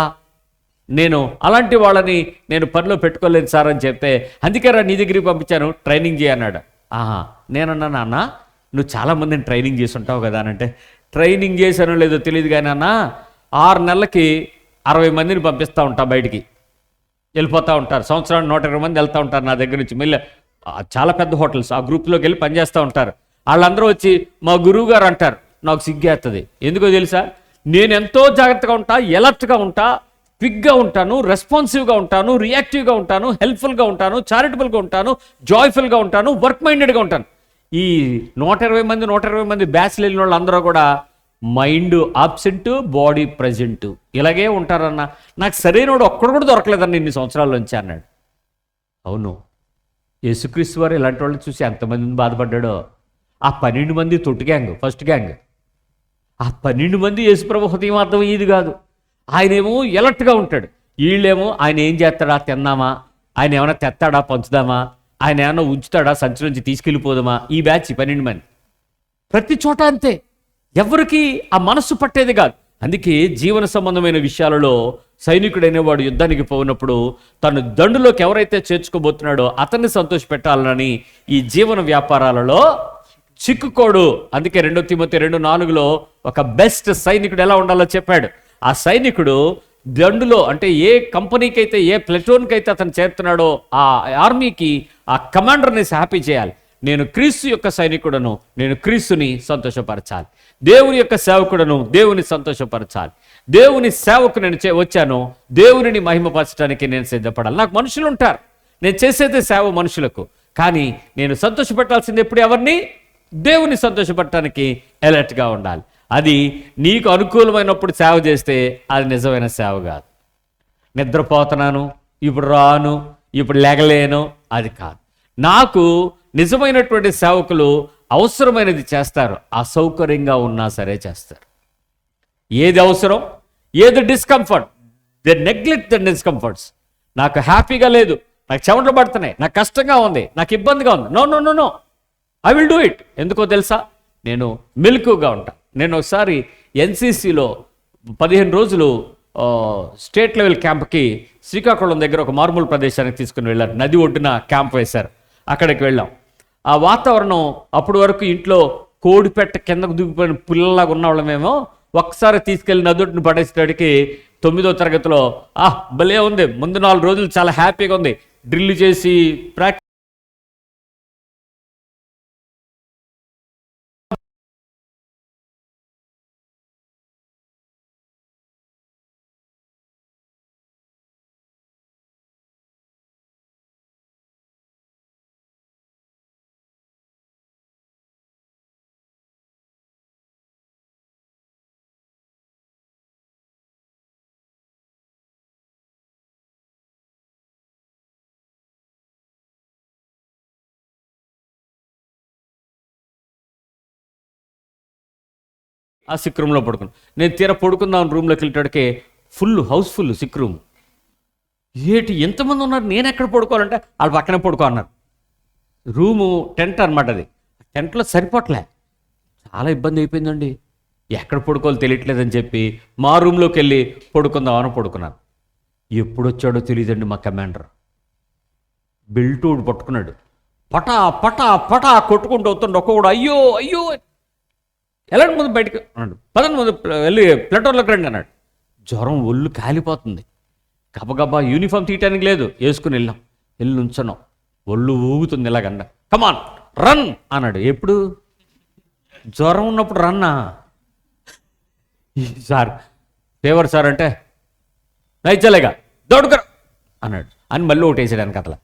నేను అలాంటి వాళ్ళని నేను పనిలో పెట్టుకోలేదు సార్ అని చెప్తే, అందుకే నీ దగ్గరికి పంపించాను ట్రైనింగ్ చేయన్నాడు. నేనన్నా నాన్న నువ్వు చాలామందిని ట్రైనింగ్ చేసి ఉంటావు కదా అని అంటే, ట్రైనింగ్ చేశానో లేదో తెలియదు కానీ అన్న 6 నెలలకి 60 మందిని పంపిస్తూ ఉంటా, బయటికి వెళ్ళిపోతూ ఉంటారు. సంవత్సరానికి 120 మంది వెళ్తూ ఉంటారు నా దగ్గర నుంచి. మళ్ళీ చాలా పెద్ద హోటల్స్ ఆ గ్రూప్లోకి వెళ్ళి పనిచేస్తూ ఉంటారు. వాళ్ళందరూ వచ్చి మా గురువు గారు అంటారు. నాకు సిగ్గేస్తుంది. ఎందుకో తెలుసా, నేను ఎంతో జాగ్రత్తగా ఉంటా, ఎలర్ట్గా ఉంటా, క్విక్గా ఉంటాను, రెస్పాన్సివ్గా ఉంటాను, రియాక్టివ్గా ఉంటాను, హెల్ప్ఫుల్గా ఉంటాను, చారిటబుల్గా ఉంటాను, జాయ్ఫుల్గా ఉంటాను, వర్క్ మైండెడ్గా ఉంటాను. ఈ 120 మంది బ్యాచ్లు వెళ్ళిన వాళ్ళు అందరూ కూడా మైండ్ ఆబ్సెంట్, బాడీ ప్రజెంట్, ఇలాగే ఉంటారన్న. నాకు సరైనోడు ఒక్కడు కూడా దొరకలేదన్న ఇన్ని సంవత్సరాల నుంచి అన్నాడు. అవును, యేసుక్రీస్తు వారు ఇలాంటి వాళ్ళు చూసి ఎంతమందిని బాధపడ్డాడో. ఆ 12 మంది తొట్టు గ్యాంగ్, ఫస్ట్ గ్యాంగ్. ఆ 12 మంది యేసుప్రభు హృదయం అర్థం ఇది కాదు. ఆయనేమో ఎలర్ట్గా ఉంటాడు, వీళ్ళేమో ఆయన ఏం చేస్తాడా తిన్నామా, ఆయన ఏమైనా తెస్తాడా పంచుదామా, ఆయన ఏమైనా ఉంచుతాడా సంచి నుంచి తీసుకెళ్ళిపోదామా. ఈ బ్యాచ్ 12 మంది ప్రతి చోట అంతే, ఎవరికి ఆ మనస్సు పట్టేది కాదు. అందుకే జీవన సంబంధమైన విషయాలలో సైనికుడైన వాడు యుద్ధానికి పోయినప్పుడు తను దండులోకి ఎవరైతే చేర్చుకోబోతున్నాడో అతన్ని సంతోష పెట్టాలని ఈ జీవన వ్యాపారాలలో చిక్కుకోడు. అందుకే 2 తిమోతి 2:4లో ఒక బెస్ట్ సైనికుడు ఎలా ఉండాలో చెప్పాడు. ఆ సైనికుడు దండులో, అంటే ఏ కంపెనీకి అయితే, ఏ ప్లటూన్కి అయితే అతను చేరుతున్నాడో ఆ ఆర్మీకి ఆ కమాండర్ని హ్యాపీ చేయాలి. నేను క్రీస్తు యొక్క సైనికుడను, నేను క్రీస్తుని సంతోషపరచాలి. దేవుని యొక్క సేవకుడను, దేవుని సంతోషపరచాలి. దేవుని సేవకు నేను వచ్చాను, దేవునిని మహిమపరచడానికి నేను సిద్ధపడాలి. నాకు మనుషులు ఉంటారు, నేను చేసేది సేవ మనుషులకు, కానీ నేను సంతోషపెట్టాల్సింది ఎప్పుడు ఎవరిని, దేవుని సంతోషపడటానికి అలర్ట్గా ఉండాలి. అది నీకు అనుకూలమైనప్పుడు సేవ చేస్తే అది నిజమైన సేవ కాదు. నిద్రపోతున్నాను, ఇప్పుడు రాను, ఇప్పుడు లేగలేను, అది కాదు. నాకు నిజమైనటువంటి సేవకులు అవసరమైనది చేస్తారు, అసౌకర్యంగా ఉన్నా సరే చేస్తారు. ఏది అవసరం, ఏది discomfort, they neglect the discomforts. నాకు హ్యాపీగా లేదు, నాకు చెమటలు పడుతున్నాయి, నాకు కష్టంగా ఉంది, నాకు ఇబ్బందిగా ఉంది, no no no no, I will do it. ఎందుకో తెలుసా, నేను మెలకుగా ఉంటా. నేను ఒకసారి ఎన్సీసీలో 15 రోజులు స్టేట్ లెవెల్ క్యాంప్కి శ్రీకాకుళం దగ్గర ఒక మారుమూల ప్రదేశానికి తీసుకుని వెళ్ళారు. నది ఒడ్డున క్యాంప్ వేశారు, అక్కడికి వెళ్ళాం. ఆ వాతావరణం అప్పటి వరకు ఇంట్లో కోడిపెట్ట కిందకు దిగిపోయిన పుల్లలాగా ఉన్నవాళ్ళమేమో, ఒక్కసారి తీసుకెళ్ళి నదుడిని పడేసేటికి 9వ తరగతిలో భలే ఉంది, ముందు 4 రోజులు చాలా హ్యాపీగా ఉంది, డ్రిల్ చేసి ప్రాక్టీస్ ఆ సిక్ రూమ్లో పడుకున్నాను. నేను తీర పడుకుందాం రూమ్లోకి వెళ్ళేటడికే హౌస్ఫుల్ సిక్ రూమ్. ఏంటి ఎంతమంది ఉన్నారు, నేను ఎక్కడ పడుకోవాలంటే వాళ్ళు పక్కనే పడుకో అన్నారు. రూము టెంట్ అనమాట, అది టెంట్లో సరిపోట్లే, చాలా ఇబ్బంది అయిపోయిందండి. ఎక్కడ పడుకోవాలో తెలియట్లేదని చెప్పి మా రూమ్లోకి వెళ్ళి పడుకుందామని పడుకున్నాను. ఎప్పుడు వచ్చాడో తెలియదండి మా కమాండర్. బెల్టోడు పట్టుకున్నాడు, పటా పటా పటా కొట్టుకుంటూ వస్తుండే. ఒక్కొక్కడు అయ్యో అయ్యో ఎలాంటి ముందు బయటకు అన్నాడు, పదండి ముందు వెళ్ళి ప్లాటూన్లోకి రండి అన్నాడు. జ్వరం ఒళ్ళు కాలిపోతుంది, గబగబా యూనిఫామ్ తీయటానికి లేదు, వేసుకుని వెళ్ళి నుంచున్నాం. ఒళ్ళు ఊగుతుంది ఇలాగండ. కమాన్ రన్ అన్నాడు. ఎప్పుడు జ్వరం ఉన్నప్పుడు రన్నా సార్, ఫేవర్ సార్ అంటే నైచలేగా దౌడుకర అన్నాడు అని మళ్ళీ ఒకటి వేసాడానికి అట్లా.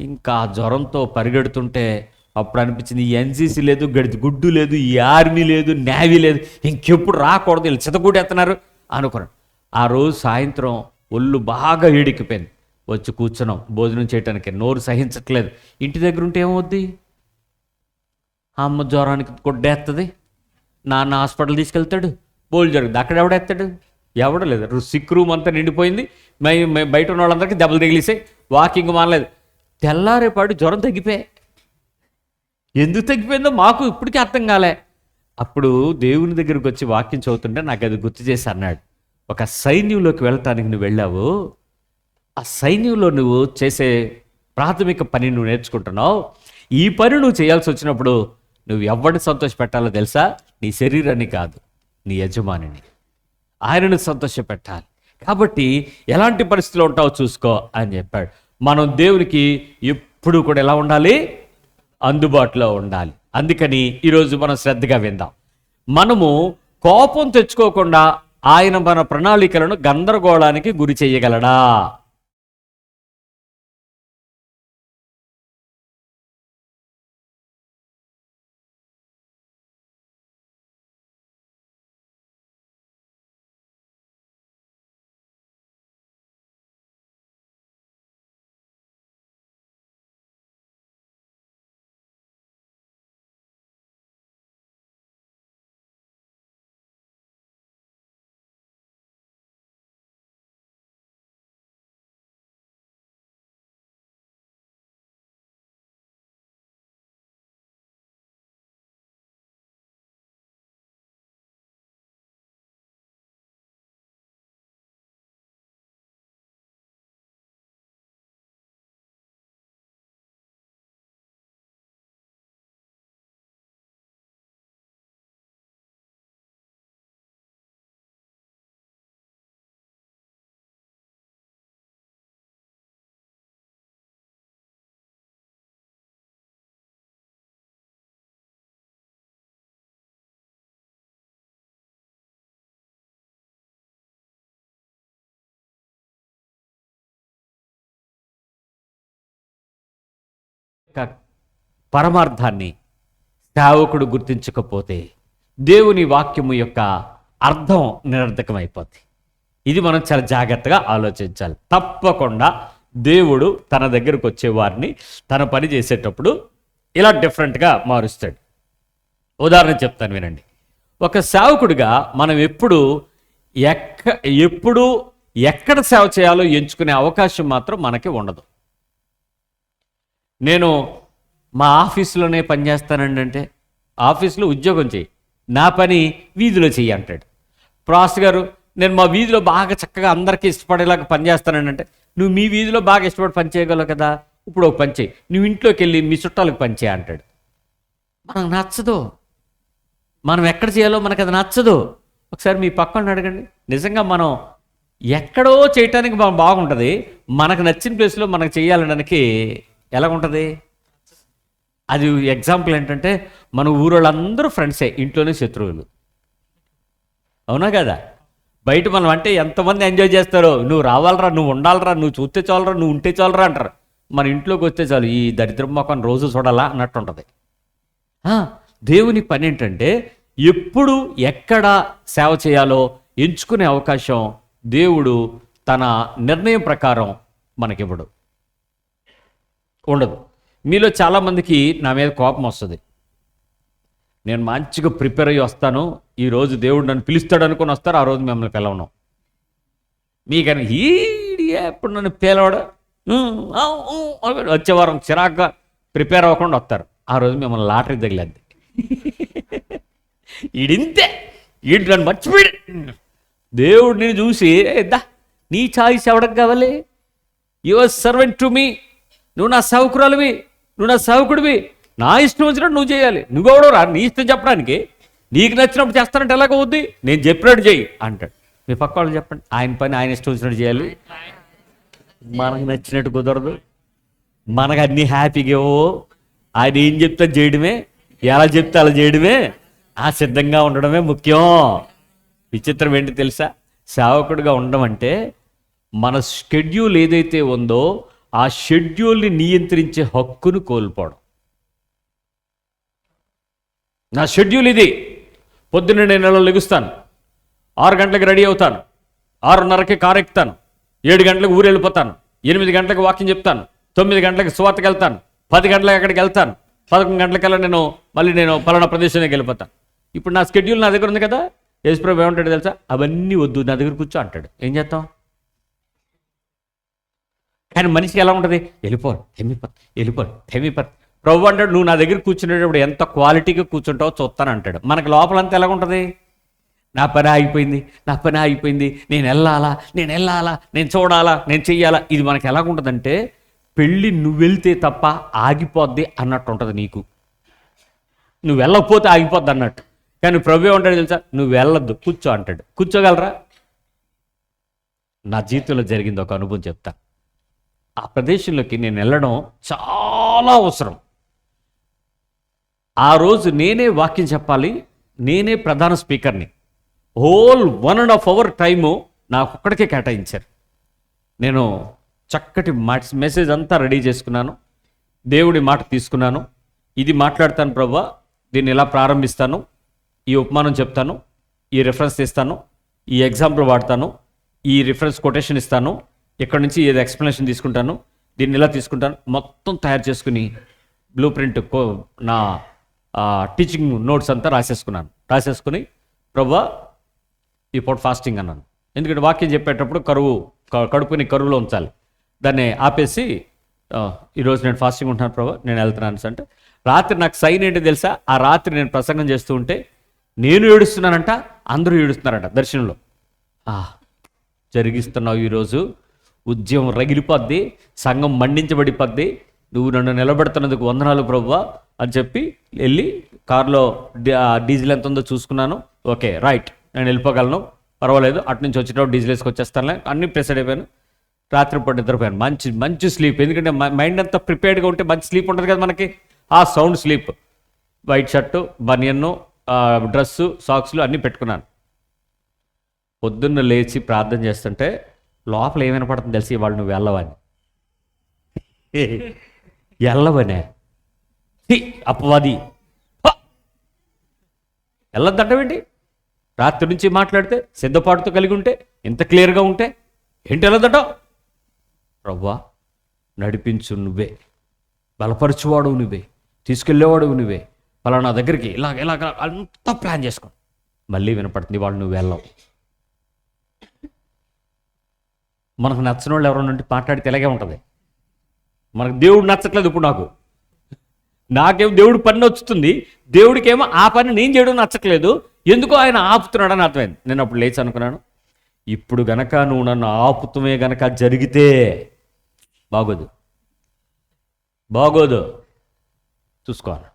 ఇంకా జ్వరంతో పరిగెడుతుంటే అప్పుడు అనిపించింది, ఈ ఎన్సీసీ లేదు, గుడ్డు లేదు, ఈ ఆర్మీ లేదు, నేవీ లేదు, ఇంకెప్పుడు రాకూడదు, వీళ్ళు చితగూడెత్తన్నారు అనుకున్నాడు. ఆ రోజు సాయంత్రం ఒళ్ళు బాగా వేడెక్కిపోయింది. వచ్చి కూర్చున్నాం భోజనం చేయడానికి, నోరు సహించట్లేదు. ఇంటి దగ్గర ఉంటే ఏమవుద్ది, అమ్మ జ్వరానికి గుడ్డేస్తుంది, నాన్న హాస్పిటల్ తీసుకెళ్తాడు, బోల్ జరుగుతుంది. అక్కడ ఎవడెత్తాడు, ఎవడ లేదు. సిక్ రూమ్ అంతా నిండిపోయింది, బయట ఉన్న వాళ్ళందరికీ దెబ్బలు తగిలిసాయి, వాకింగ్ మానలేదు. తెల్లారేపాటు జ్వరం తగ్గిపోయాయి. ఎందుకు తగ్గిపోయిందో మాకు ఇప్పటికీ అర్థం కాలే. అప్పుడు దేవుని దగ్గరికి వచ్చి వాక్యం చదువుతుంటే నాకు అది గుర్తు చేసి అన్నాడు, ఒక సైన్యంలోకి వెళ్ళటానికి నువ్వు వెళ్ళావు, ఆ సైన్యంలో నువ్వు చేసే ప్రాథమిక పని నువ్వు నేర్చుకుంటున్నావు. ఈ పని నువ్వు చేయాల్సి వచ్చినప్పుడు నువ్వు ఎవరిని సంతోషపెట్టాలో తెలుసా, నీ శరీరాన్ని కాదు, నీ యజమానిని, ఆయనను సంతోషపెట్టాలి. కాబట్టి ఎలాంటి పరిస్థితిలో ఉంటావో చూసుకో అని చెప్పాడు. మనం దేవునికి ఎప్పుడు కూడా ఎలా ఉండాలి, అందుబాటులో ఉండాలి. అందుకని ఈరోజు మనం శ్రద్ధగా విందాం. మనము కోపం తెచ్చుకోకుండా ఆయన మన ప్రణాళికలను గందరగోళానికి గురి చేయగలడా? పరమార్థాన్ని సేవకుడు గుర్తించకపోతే దేవుని వాక్యము యొక్క అర్థం నిరర్థకమైపోద్ది. ఇది మనం చాలా జాగ్రత్తగా ఆలోచించాలి. తప్పకుండా దేవుడు తన దగ్గరకు వచ్చే వారిని తన పని చేసేటప్పుడు ఇలా డిఫరెంట్గా మారుస్తాడు. ఉదాహరణ చెప్తాను వినండి. ఒక సేవకుడిగా మనం ఎప్పుడు ఎక్కడ సేవ చేయాలో ఎంచుకునే అవకాశం మాత్రం మనకి ఉండదు. నేను మా ఆఫీసులోనే పనిచేస్తానండి అంటే, ఆఫీసులో ఉద్యోగం చేయి, నా పని వీధిలో చెయ్యి అంటాడు. ప్రాస్ గారు నేను మా వీధిలో బాగా చక్కగా అందరికీ ఇష్టపడేలాగా పనిచేస్తానండి అంటే, నువ్వు మీ వీధిలో బాగా ఇష్టపడి పని చేయగలవు కదా, ఇప్పుడు ఒక పని చేయి, నువ్వు ఇంట్లోకి వెళ్ళి మీ చుట్టాలకు పని చేయ అంటాడు. మనకు నచ్చదు, మనం ఎక్కడ చేయాలో మనకు అది నచ్చదు. ఒకసారి మీ పక్కన అడగండి, నిజంగా మనం ఎక్కడో చేయటానికి మనం బాగుంటుంది, మనకు నచ్చిన ప్లేస్లో మనకు చేయాలనడానికి ఎలా ఉంటుంది? అది ఎగ్జాంపుల్ ఏంటంటే, మన ఊరోళ్ళందరూ ఫ్రెండ్సే, ఇంట్లోనే శత్రువులు. అవునా కదా? బయట మనం అంటే ఎంతమంది ఎంజాయ్ చేస్తారో, నువ్వు రావాలరా, నువ్వు ఉండాలరా, నువ్వు చూస్తే చాలరా, నువ్వు ఉంటే చాలరా అంటారు. మన ఇంట్లోకి వస్తే చాలు, ఈ దరిద్రం మొక్కం రోజు చూడాలా అన్నట్టు ఉంటుంది. దేవుని పని ఏంటంటే, ఎప్పుడు ఎక్కడ సేవ చేయాలో ఎంచుకునే అవకాశం దేవుడు తన నిర్ణయం ప్రకారం మనకివ్వడు, ఉండదు. మీలో చాలామందికి నా మీద కోపం వస్తుంది. నేను మంచిగా ప్రిపేర్ అయ్యి వస్తాను, ఈరోజు దేవుడు నన్ను పిలుస్తాడు అనుకుని వస్తారు, ఆ రోజు మిమ్మల్ని పిలవను. మీకని ఎప్పుడు నన్ను పిలవడు, వచ్చే వారం చిరాగ్గా ప్రిపేర్ అవ్వకుండా వస్తారు, ఆ రోజు మిమ్మల్ని లాటరీ తగిలేద్ది. ఈడింతే, ఈడు నన్ను మర్చిపోయాడు. దేవుడిని చూసి దా నీ చాయిస్ ఎవడకు కావాలి, యువర్ సర్వెంట్ టు మీ, నువ్వు నా సేవకురాలివి, నువ్వు నా సేవకుడివి, నా ఇష్టం వచ్చినట్టు నువ్వు చేయాలి. నువ్వెవడో రా నీ ఇష్టం చెప్పడానికి, నీకు నచ్చినప్పుడు చేస్తానంటే ఎలాగవుద్ది, నేను చెప్పినట్టు చెయ్యి అంటాడు. మీ పక్క వాళ్ళు చెప్పండి, ఆయన పని ఆయన ఇష్టం వచ్చినట్టు చేయాలి, మనకు నచ్చినట్టు కుదరదు, మనకు అన్నీ హ్యాపీగా ఆయన ఏం చెప్తే చేయడమే, ఎలా చెప్తే అలా చేయడమే, ఆ సిద్ధంగా ఉండడమే ముఖ్యం. విచిత్రం ఏంటి తెలుసా, సేవకుడిగా ఉండడం అంటే మన షెడ్యూల్ ఏదైతే ఉందో ఆ షెడ్యూల్ని నియంత్రించే హక్కును కోల్పోవడం. నా షెడ్యూల్ ఇది, పొద్దున్న నేను నెలలో లెగుస్తాను, 6 గంటలకు రెడీ అవుతాను, 6:30కి కారు ఎక్కుతాను, 7 గంటలకు ఊరు వెళ్ళిపోతాను, 8 గంటలకు వాకింగ్ చెప్తాను, 9 గంటలకు సువార్తకి వెళ్తాను, 10 గంటలకు అక్కడికి వెళ్తాను, 11 గంటలకల్లా నేను పలానా ప్రదేశానికి వెళ్ళిపోతాను. ఇప్పుడు నా షెడ్యూల్ నా దగ్గర ఉంది కదా. యేసుప్రభు ఏమంటాడు తెలుసా, అవన్నీ వద్దు, నా దగ్గర కూర్చో అంటాడు. ఏం చేస్తాం? కానీ మనిషికి ఎలా ఉంటుంది, వెళ్ళిపోరు. ప్రభు అంటాడు, నువ్వు నా దగ్గర కూర్చునేటప్పుడు ఎంత క్వాలిటీగా కూర్చుంటావో చూస్తాను అంటాడు. మనకి లోపలంతా ఎలా ఉంటుంది, నా పని అయిపోయింది, నేను వెళ్ళాలా, నేను చూడాలా, నేను చెయ్యాలా. ఇది మనకి ఎలాగుంటుందంటే, పెళ్ళి నువ్వు వెళ్తే తప్ప ఆగిపోద్ది అన్నట్టు ఉంటుంది నీకు, నువ్వు వెళ్ళకపోతే ఆగిపోద్ది అన్నట్టు. కానీ ప్రభు ఏమంటాడు తెలుసా, నువ్వు వెళ్ళొద్దు, కూర్చో అంటాడు. కూర్చోగలరా? నా జీవితంలో జరిగింది ఒక అనుభవం చెప్తా. ఆ ప్రదేశంలోకి నేను వెళ్ళడం చాలా అవసరం. ఆ రోజు నేనే వాక్యం చెప్పాలి, నేనే ప్రధాన స్పీకర్ని. హోల్ 1.5 hour టైము నాకు ఒక్కడికే కేటాయించారు. నేను చక్కటి మెసేజ్ అంతా రెడీ చేసుకున్నాను, దేవుడి మాట తీసుకున్నాను. ఇది మాట్లాడతాను ప్రభువా, దీన్ని ఇలా ప్రారంభిస్తాను, ఈ ఉపమానం చెప్తాను, ఈ రిఫరెన్స్ ఇస్తాను, ఈ ఎగ్జాంపుల్ వాడతాను, ఈ రిఫరెన్స్ కొటేషన్ ఇస్తాను, ఇక్కడ నుంచి ఏది ఎక్స్ప్లెనేషన్ తీసుకుంటాను, దీన్ని ఇలా తీసుకుంటాను, మొత్తం తయారు చేసుకుని బ్లూ ప్రింట్ నా టీచింగ్ నోట్స్ అంతా రాసేసుకుని ప్రభువా ఈ పూట ఫాస్టింగ్ అన్నాను. ఎందుకంటే వాక్యం చెప్పేటప్పుడు కడుపుని కరువులో ఉంచాలి. దాన్ని ఆపేసి ఈరోజు నేను ఫాస్టింగ్ ఉంటున్నాను ప్రభువా, నేను వెళ్తున్నాను అంటే, రాత్రి నాకు సైన్ ఏంటి తెలుసా, ఆ రాత్రి నేను ప్రసంగం చేస్తూ ఉంటే నేను ఏడుస్తున్నానంట, అందరూ ఏడుస్తున్నారంట దర్శనంలో. జరిగిస్తున్నావు ఈరోజు, ఉద్యమం రగిలిపోద్ది, సంఘం మండించబడిపోద్ది, నువ్వు నన్ను నిలబెడుతున్నందుకు వందనాలు ప్రభువా అని చెప్పి వెళ్ళి కారులో డీజిల్ ఎంత ఉందో చూసుకున్నాను. ఓకే రైట్, నేను వెళ్ళిపోగలను, పర్వాలేదు, అటు నుంచి వచ్చేటప్పుడు డీజిల్ వేసుకొచ్చేస్తానులే, అన్నీ ప్రెసెడ్ అయిపోయాను. రాత్రిపూట నిద్రపోయాను, మంచి స్లీప్. ఎందుకంటే మైండ్ అంతా ప్రిపేర్డ్గా ఉంటే మంచి స్లీప్ ఉంటుంది కదా మనకి, ఆ సౌండ్ స్లీప్. వైట్ షర్టు, బనియన్ను, డ్రెస్సు, సాక్స్లు అన్నీ పెట్టుకున్నాను. పొద్దున్న లేచి ప్రార్థన చేస్తుంటే లోపల ఏమైనా పడుతుంది తెలిసి, వాళ్ళు నువ్వు వెళ్ళవని అపవాది వెళ్ళొద్దంటవేంటి? రాత్రి నుంచి మాట్లాడితే సిద్ధపాటుతో కలిగి ఉంటే, ఇంత క్లియర్గా ఉంటే ఏంటి వెళ్ళొద్దంటావు? ప్రభువా నడిపించు నువ్వే, బలపరచువాడు నువ్వే, తీసుకెళ్ళేవాడు నువ్వే, పలానా దగ్గరికి ఇలాగ అంతా ప్లాన్ చేసుకో. మళ్ళీ వినపడుతుంది, వాళ్ళు నువ్వు వెళ్ళవు. మనకు నచ్చిన వాళ్ళు ఎవరైనా ఉంటే మాట్లాడితే ఇలాగే ఉంటుంది. మనకు దేవుడు నచ్చట్లేదు. ఇప్పుడు నాకేమో దేవుడు పని నచ్చుతుంది, దేవుడికేమో ఆ పని నేను చేయడం నచ్చట్లేదు, ఎందుకో ఆయన ఆపుతున్నాడని అర్థమైంది. నేను అప్పుడు లేచి అనుకున్నాను, ఇప్పుడు గనక నువ్వు నన్ను ఆపుతమే గనక జరిగితే బాగోదు చూసుకోవాలి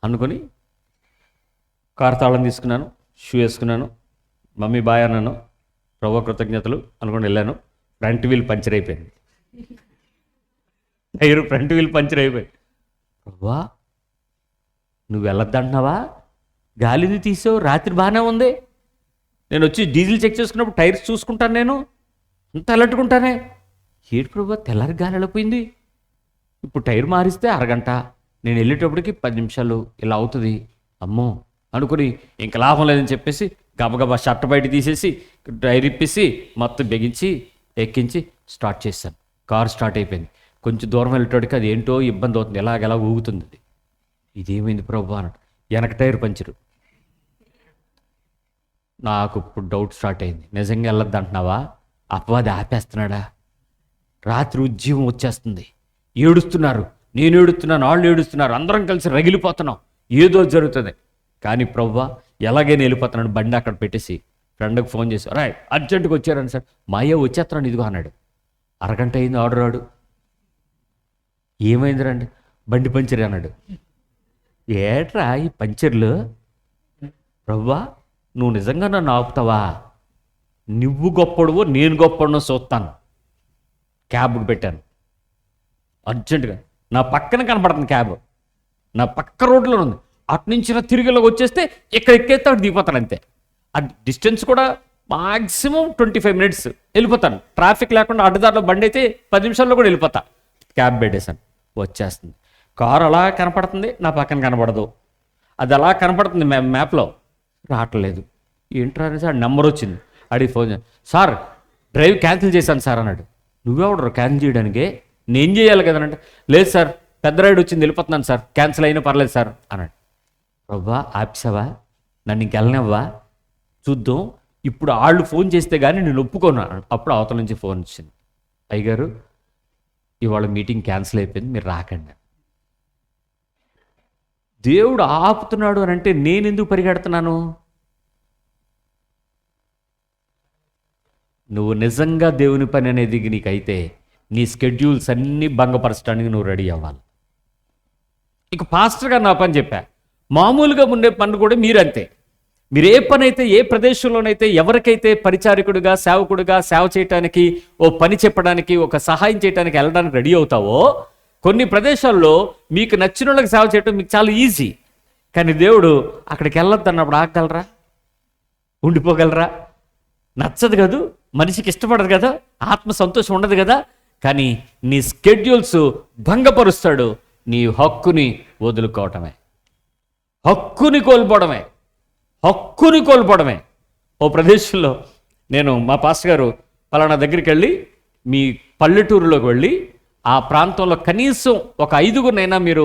అనుకుని కారు తాళం తీసుకున్నాను, షూ వేసుకున్నాను, మమ్మీ బాయ్ అన్నాను, ప్రభు కృతజ్ఞతలు అనుకుని వెళ్ళాను. ఫ్రంట్ వీల్ పంచర్ అయిపోయింది, ఫ్రంట్ వీల్ పంచర్ అయిపోయింది. ప్రభువా నువ్వు వెళ్ళొద్దంటున్నావా, గాలిని తీసావు, రాత్రి బాగానే ఉంది, నేను వచ్చి డీజిల్ చెక్ చేసుకున్నప్పుడు టైర్స్ చూసుకుంటాను, నేను అంత అలట్టుకుంటానే, ఏడు ప్రభువా తెల్లారి గాలి వెళ్ళిపోయింది, ఇప్పుడు టైర్ మారిస్తే అరగంట, నేను వెళ్ళేటప్పటికి 10 నిమిషాలు ఇలా అవుతుంది, అమ్మో అనుకుని ఇంక లాభం లేదని చెప్పేసి గబగబా షర్ట్ బయట తీసేసి టైర్ ఇప్పేసి మొత్తం బిగించి ఎక్కించి స్టార్ట్ చేశాను. కారు స్టార్ట్ అయిపోయింది. కొంచెం దూరం వెళ్ళేటోడికి అది ఏంటో ఇబ్బంది అవుతుంది, ఎలాగెలా ఊగుతుంది. అది ఇదేమైంది ప్రభు అన్నాడు. వెనక టైర్ పంచరు. నాకు ఇప్పుడు డౌట్ స్టార్ట్ అయింది, నిజంగా వెళ్ళొద్దు అంటున్నావా, అపవాది ఆపేస్తున్నాడా? రాత్రి ఉద్యమం వచ్చేస్తుంది, ఏడుస్తున్నారు, నేను ఏడుస్తున్నాను, వాళ్ళు ఏడుస్తున్నారు, అందరం కలిసి రగిలిపోతున్నాం, ఏదో జరుగుతుంది. కానీ ప్రభువా ఎలాగైనా వెళ్ళిపోతున్నాడు. బండి అక్కడ పెట్టేసి ఫ్రెండ్కి ఫోన్ చేసి, రాయ్ అర్జెంటుగా వచ్చారని సార్. మా అయ్య వచ్చేస్తున్నాడు ఇదిగో అన్నాడు. అరగంట అయింది ఆర్డర్ రాడు. ఏమైంది రండి, బండి పంచర్ అన్నాడు. ఏట్రా ఈ పంచర్లు? ప్రభువా నువ్వు నిజంగా నన్ను ఆపుతావా? నువ్వు గొప్పడువో నేను గొప్పడునో చూస్తాను. క్యాబ్కి పెట్టాను అర్జెంటుగా. నా పక్కన కనపడుతుంది క్యాబ్, నా పక్క రోడ్లో ఉంది. అటు నుంచి తిరిగిలోకి వచ్చేస్తే ఇక్కడ ఎక్కేస్తే అటు దిగిపోతాను అంతే. ఆ డిస్టెన్స్ కూడా మాక్సిమం 25 minutes వెళ్ళిపోతాను. ట్రాఫిక్ లేకుండా అడ్డదారిలో బండి అయితే 10 నిమిషాల్లో కూడా వెళ్ళిపోతా. క్యాబ్ పెట్టేశాను, వచ్చేస్తుంది. కారు అలా కనపడుతుంది, నా పక్కన కనపడదు. అది అలా కనపడుతుంది మ్యాప్లో, రావట్లేదు. ఏంట్రా అనేసి ఆ నెంబర్ వచ్చింది. అడిగి ఫోన్ చేశాను, సార్ డ్రైవ్ క్యాన్సిల్ చేశాను సార్ అన్నాడు. నువ్వెవడరు క్యాన్సిల్ చేయడానికి? నేను చేయాలి కదా అంటే, లేదు సార్ పెద్ద రైడ్ వచ్చింది వెళ్ళిపోతున్నాను సార్, క్యాన్సిల్ అయినా పర్లేదు సార్ అన్నాడు. ప్రభా ఆపిసావా, నన్ను ఇంకెళ్ళనివ్వా, చూద్దాం. ఇప్పుడు వాళ్ళు ఫోన్ చేస్తే కానీ నేను ఒప్పుకోను. అప్పుడు అవతల నుంచి ఫోన్ వచ్చింది, అయ్యగారు ఇవాళ మీటింగ్ క్యాన్సిల్ అయిపోయింది, మీరు రాకండి. దేవుడు ఆపుతున్నాడు అని అంటే నేను ఎందుకు పరిగెడుతున్నాను? నువ్వు నిజంగా దేవుని పని అనేది నీకైతే నీ స్కెడ్యూల్స్ అన్నీ భంగపరచడానికి నువ్వు రెడీ అవ్వాలి. ఇక పాస్టర్గా నా పని చెప్పా, మామూలుగా ఉండే పనులు కూడా మీరంతే. మీరు ఏ పని అయితే, ఏ ప్రదేశంలోనైతే ఎవరికైతే పరిచారకుడిగా సేవకుడిగా సేవ చేయటానికి, ఓ పని చెప్పడానికి, ఒక సహాయం చేయడానికి వెళ్ళడానికి రెడీ అవుతావో, కొన్ని ప్రదేశాల్లో మీకు నచ్చిన వాళ్ళకి సేవ చేయటం మీకు చాలా ఈజీ. కానీ దేవుడు అక్కడికి వెళ్ళొద్దు అన్నప్పుడు ఆగగలరా? ఉండిపోగలరా? నచ్చదు కదా, మనిషికి ఇష్టపడదు కదా, ఆత్మ సంతోషం ఉండదు కదా. కానీ నీ స్కెడ్యూల్స్ భంగపరుస్తాడు. నీ హక్కుని వదులుకోవటమే, హక్కుని కోల్పోవడమే, హక్కుని కోల్పోవడమే. ఓ ప్రదేశంలో నేను మా పాస్టర్ గారు పలానా దగ్గరికి వెళ్ళి, మీ పల్లెటూరులోకి వెళ్ళి ఆ ప్రాంతంలో కనీసం ఒక 5గురినైనా మీరు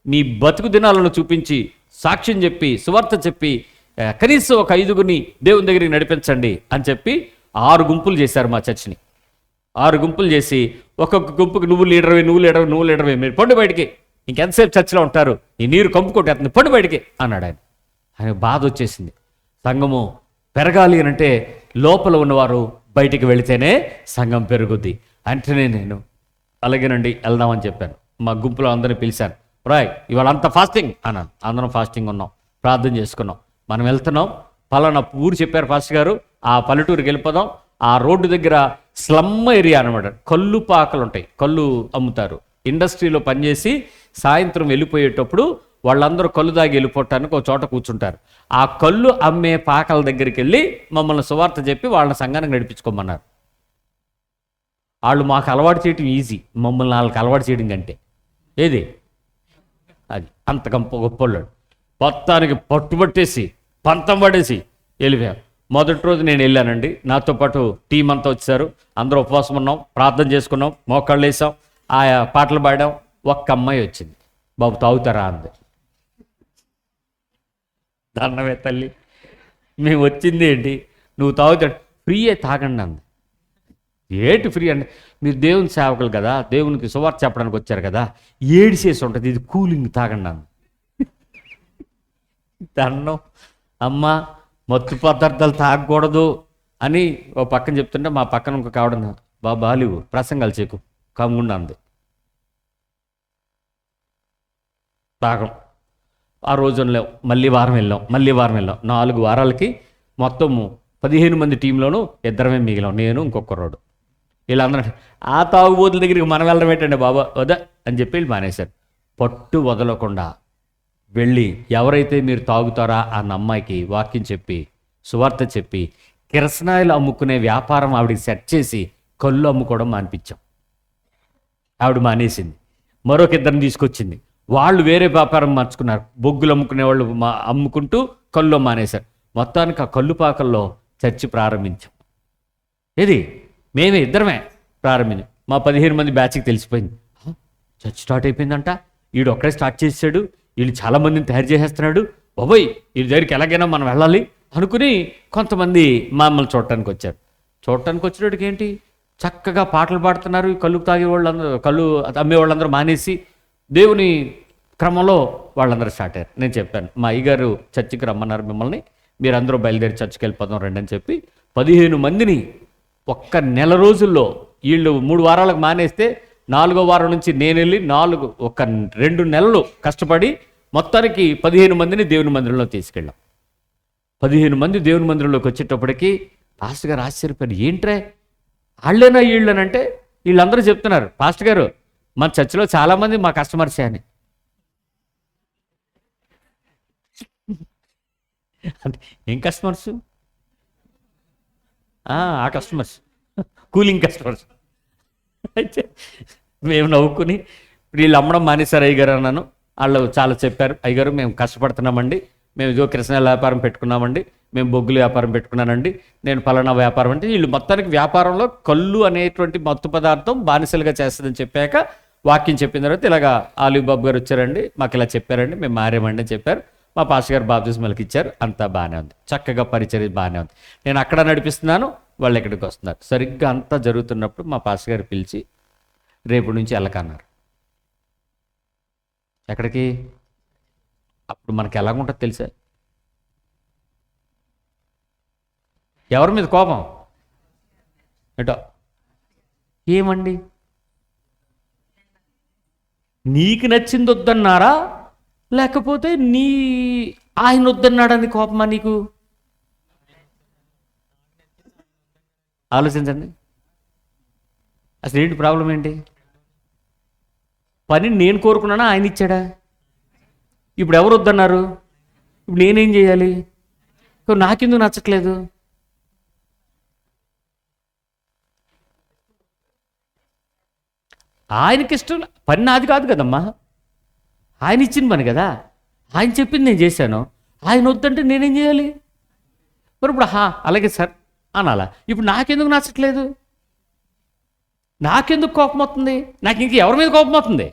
మీ బతుకు దినాలను చూపించి సాక్ష్యం చెప్పి సువార్త చెప్పి కనీసం ఒక 5గురిని దేవుని దగ్గరికి నడిపించండి అని చెప్పి 6 గుంపులు చేశారు మా చర్చిని. 6 గుంపులు చేసి ఒక్కొక్క గుంపుకి నువ్వు లీడర్వే మీరు పండు బయటికి, ఇంకెంతసేపు చర్చిలో ఉంటారు, ఈ నీరు కంపు కొట్టేస్తుంది, పండు బయటికి అన్నాడు ఆయన. ఆయన బాధ వచ్చేసింది. సంఘము పెరగాలి అని అంటే లోపల ఉన్నవారు బయటికి వెళితేనే సంఘం పెరుగుద్ది. అంటేనే నేను అలాగేనండి వెళ్దామని చెప్పాను. మా గుంపులో అందరిని పిలిచాను, రాయ్ ఇవాళ అంతా ఫాస్టింగ్ అన్నాను. అందరం ఫాస్టింగ్ ఉన్నాం, ప్రార్థన చేసుకున్నాం. మనం వెళ్తున్నాం, పలానా ఊరు చెప్పారు పాస్టర్ గారు, ఆ పల్లెటూరుకి వెళ్ళిపోదాం. ఆ రోడ్డు దగ్గర స్లమ్ ఏరియా అనమాట, కళ్ళు పాకలు ఉంటాయి, కళ్ళు అమ్ముతారు. ఇండస్ట్రీలో పనిచేసి సాయంత్రం వెళ్ళిపోయేటప్పుడు వాళ్ళందరూ కళ్ళు దాగి వెళ్ళిపోవటానికి ఒక చోట కూర్చుంటారు. ఆ కళ్ళు అమ్మే పాకల దగ్గరికి వెళ్ళి మమ్మల్ని సువార్త చెప్పి వాళ్ళ సంఘానికి నడిపించుకోమన్నారు. వాళ్ళు మాకు అలవాటు చేయడం ఈజీ, మమ్మల్ని వాళ్ళకి అలవాటు చేయడం కంటే ఏది అది అంత గొప్పవాళ్ళు. మొత్తానికి పట్టుబట్టేసి పంతం పడేసి వెళ్ళిపోయారు. మొదటి రోజు నేను వెళ్ళానండి, నాతో పాటు టీం అంతా వచ్చారు. అందరూ ఉపవాసం ఉన్నాం, ప్రార్థన చేసుకున్నాం, మోకాళ్ళు వేసాం, ఆయా పాటలు పాడాం. ఒక్క అమ్మాయి వచ్చింది, బాబు తాగుతారా అంది. దండమే తల్లి, మేము వచ్చింది ఏంటి, నువ్వు తాగుతాడు, ఫ్రీయే తాగండి అంది. ఏంటి ఫ్రీ అండి, మీరు దేవుని సేవకులు కదా, దేవునికి సువార్త చెప్పడానికి వచ్చారు కదా, ఏడిసేసి ఉంటుంది, ఇది కూలింగ్ తాగండి అంది. దండం అమ్మ, మత్తు పదార్థాలు తాగకూడదు అని ఓ పక్కన చెప్తుంటే మా పక్కన ఇంకొక ఆవిడ, బాబా బాలివు ప్రసంగాలు చేకు కమ్ముండా అంది. తాగం. ఆ రోజుల్లో మళ్ళీ వారం వెళ్ళాం. 4 వారాలకి మొత్తము 15 మంది టీంలోనూ 2 మిగిలాం, నేను ఇంకొక రోడ్డు. వీళ్ళందరూ ఆ తాగుబోతుల దగ్గరికి మనం వెళ్ళడం ఏంటండి బాబా వదా అని చెప్పి వీళ్ళు మానేశారు. పట్టు వదలకుండా వెళ్ళి ఎవరైతే మీరు తాగుతారా అన్న అమ్మాయికి వాక్యం చెప్పి సువార్త చెప్పి కిరసనాయిలు అమ్ముకునే వ్యాపారం ఆవిడికి సెట్ చేసి కళ్ళు అమ్ముకోవడం మానిపించాం. ఆవిడ మానేసింది. మరొక 2 తీసుకొచ్చింది, వాళ్ళు వేరే వ్యాపారం మార్చుకున్నారు. బొగ్గులు అమ్ముకునే వాళ్ళు అమ్ముకుంటూ కళ్ళు మానేశారు. మొత్తానికి ఆ కళ్ళు పాకల్లో చర్చి ప్రారంభించాం. ఏది మేమే 2 ప్రారంభించాం. మా 15 మంది బ్యాచ్కి తెలిసిపోయింది, చర్చ్ స్టార్ట్ అయిపోయిందంట, వీడు ఒక్కడే స్టార్ట్ చేసాడు, వీళ్ళు చాలామందిని తయారు చేసేస్తున్నాడు, బాబోయ్ ఈ దగ్గరికి ఎలాగైనా మనం వెళ్ళాలి అనుకుని కొంతమంది మమ్మల్ని చూడటానికి వచ్చారు. చూడటానికి వచ్చినట్టుకి ఏంటి, చక్కగా పాటలు పాడుతున్నారు. ఈ కళ్ళు తాగే వాళ్ళందరూ, కళ్ళు అమ్మే వాళ్ళందరూ మానేసి దేవుని క్రమంలో వాళ్ళందరూ స్టార్ట్ అయ్యారు. నేను చెప్పాను, మా అయ్యగారు చర్చికి రమ్మన్నారు మిమ్మల్ని, మీరందరూ బయలుదేరి చర్చికి వెళ్ళిపోదాం రండి అని చెప్పి 15 మందిని ఒక్క నెల రోజుల్లో, వీళ్ళు 3 వారాలకు మానేస్తే 4వ వారం నుంచి నేను వెళ్ళి 2 నెలలు కష్టపడి మొత్తానికి 15 మందిని దేవుని మందిరంలో తీసుకెళ్ళాం. 15 మంది దేవుని మందిరంలోకి వచ్చేటప్పటికి పాస్టర్ గారు ఆశ్చర్యపోయారు. ఏంట్రే వాళ్ళేనా వీళ్ళనంటే, వీళ్ళందరూ చెప్తున్నారు, పాస్టర్ గారు మన చర్చిలో చాలామంది మా కస్టమర్సే అని. అంటే ఏం కస్టమర్స్? ఆ కస్టమర్స్ కూలింగ్ కస్టమర్స్. అయితే మేము నవ్వుకుని వీళ్ళు అమ్మడం మానేశారు అయ్యగారు అన్నాను. వాళ్ళు చాలా చెప్పారు, అయ్యగారు మేము కష్టపడుతున్నామండి, మేము ఇదిగో కిరసనాయిల వ్యాపారం పెట్టుకున్నామండి, మేము బొగ్గుల వ్యాపారం పెట్టుకున్నానండి, నేను పలానా వ్యాపారం అంటే, వీళ్ళు మొత్తానికి వ్యాపారంలో కళ్ళు అనేటువంటి మత్తు పదార్థం బానిసలుగా చేస్తుందని చెప్పాక వాక్యం చెప్పిన తర్వాత ఇలాగా ఆలివ్ బాబు గారు వచ్చారండి, మాకు ఇలా చెప్పారండి, మేము మారేమండి అని చెప్పారు. మా పాస్టర్ గారు బాప్తిస్మాలకి ఇచ్చారు. అంతా బాగానే ఉంది, చక్కగా పరిచర్య బాగానే ఉంది. నేను అక్కడ నడిపిస్తున్నాను, వాళ్ళు ఇక్కడికి వస్తున్నారు. సరిగ్గా అంతా జరుగుతున్నప్పుడు మా పాస్టర్ గారు పిలిచి రేపు నుంచి వెళ్ళకన్నారు. ఎక్కడికి? అప్పుడు మనకి ఎలాగుంటుంది తెలుసా? ఎవరి మీద కోపం? ఏటో ఏమండి, నీకు నచ్చింది వద్దన్నారా, లేకపోతే ఆయన వద్దన్నాడని కోపమా నీకు? ఆలోచించండి. అసలు ఏంటి ప్రాబ్లం ఏంటి? పని నేను కోరుకున్నానా, ఆయన ఇచ్చాడా? ఇప్పుడు ఎవరు వద్దన్నారు? ఇప్పుడు నేనేం చేయాలి? నాకెందుకు నచ్చట్లేదు? ఆయనకి ఇష్టం, పని నాది కాదు కదమ్మా, ఆయన ఇచ్చిన పని కదా, ఆయన చెప్పింది నేను చేశాను. ఆయన వద్దంటే నేనేం చేయాలి? మరి ఇప్పుడు అలాగే సార్ అనాలా? ఇప్పుడు నాకెందుకు నచ్చట్లేదు? నాకెందుకు కోపం వస్తుంది? నాకు ఇంక ఎవరి మీద కోపం వస్తుంది?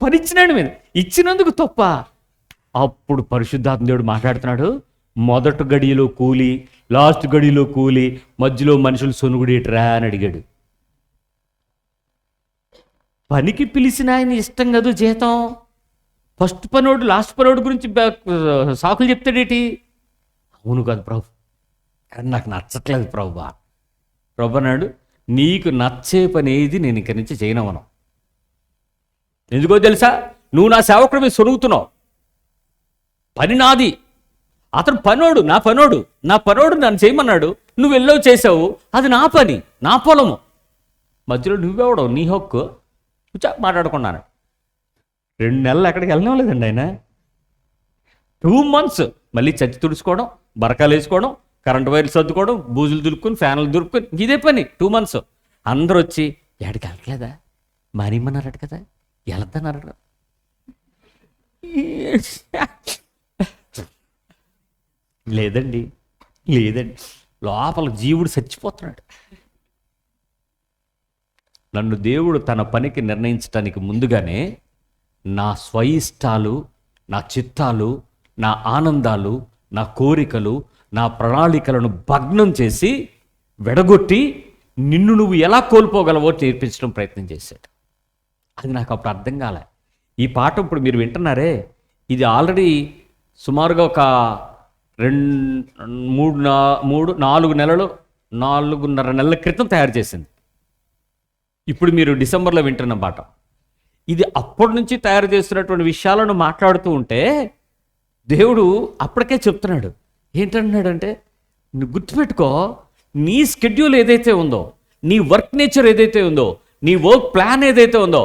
పని ఇచ్చినాడు మీద, ఇచ్చినందుకు తప్ప. అప్పుడు పరిశుద్ధాత్మ దేవుడు మాట్లాడుతున్నాడు, మొదటి గడియలో కూలి, లాస్ట్ గడియలో కూలి, మధ్యలో మనుషులు సొనుగుడేట్రా అని అడిగాడు. పనికి పిలిచిన ఆయన ఇష్టం కాదు జీతం. ఫస్ట్ పనోడు లాస్ట్ పనోడు గురించి సాకులు చెప్తాడేటి? అవును కాదు ప్రభు, కానీ నాకు నచ్చట్లేదు ప్రభు అన్నాడు, నీకు నచ్చే పని ఏది నేను ఇక్కడి నుంచి చేయనవను. ఎందుకో తెలుసా? నువ్వు నా సేవకుడి మీద సొరుగుతున్నావు. పని నాది, అతను పనోడు, నా పనోడు నన్ను చేయమన్నాడు, నువ్వు వెళ్ళవు చేసావు, అది నా పని, నా పొలము, మధ్యలో నువ్వెవడవు, నీ హక్కు మాట్లాడుకున్నాను. 2 నెలలు ఎక్కడికి వెళ్ళలేదండి ఆయన. 2 months మళ్ళీ చచ్చి తుడుచుకోవడం, బరకాలు వేసుకోవడం, కరెంటు వైర్లు సర్దుకోవడం, బూజులు దులుపుకొని, ఫ్యాన్లు దులుపుకొని, ఇదే పని 2 months. అందరూ వచ్చి ఎక్కడికి వెళ్ళట్లేదా, మానేమన్నారట కదా, వెళ్తానన్నారట. లేదండి లోపల జీవుడు చచ్చిపోతున్నాడు. నన్ను దేవుడు తన పనికి నిర్ణయించడానికి ముందుగానే నా స్వయిష్టాలు, నా చిత్తాలు, నా ఆనందాలు, నా కోరికలు, నా ప్రణాళికలను భగ్నం చేసి వెడగొట్టి నిన్ను నువ్వు ఎలా కోల్పోగలవో నేర్పించడం ప్రయత్నం చేశాడు. అది నాకు అప్పుడు అర్థం కాలే. ఈ పాఠం ఇప్పుడు మీరు వింటున్నారే, ఇది ఆల్రెడీ సుమారుగా ఒక 4.5 నెలల క్రితం తయారు చేసింది. ఇప్పుడు మీరు డిసెంబర్లో వింటున్న పాఠం. ఇది అప్పటి నుంచి తయారు చేస్తున్నటువంటి విషయాలను మాట్లాడుతూ ఉంటే దేవుడు అప్పటికే చెప్తున్నాడు. ఏంటంటున్నాడంటే, నువ్వు గుర్తుపెట్టుకో, నీ స్కెడ్యూల్ ఏదైతే ఉందో, నీ వర్క్ నేచర్ ఏదైతే ఉందో, నీ వర్క్ ప్లాన్ ఏదైతే ఉందో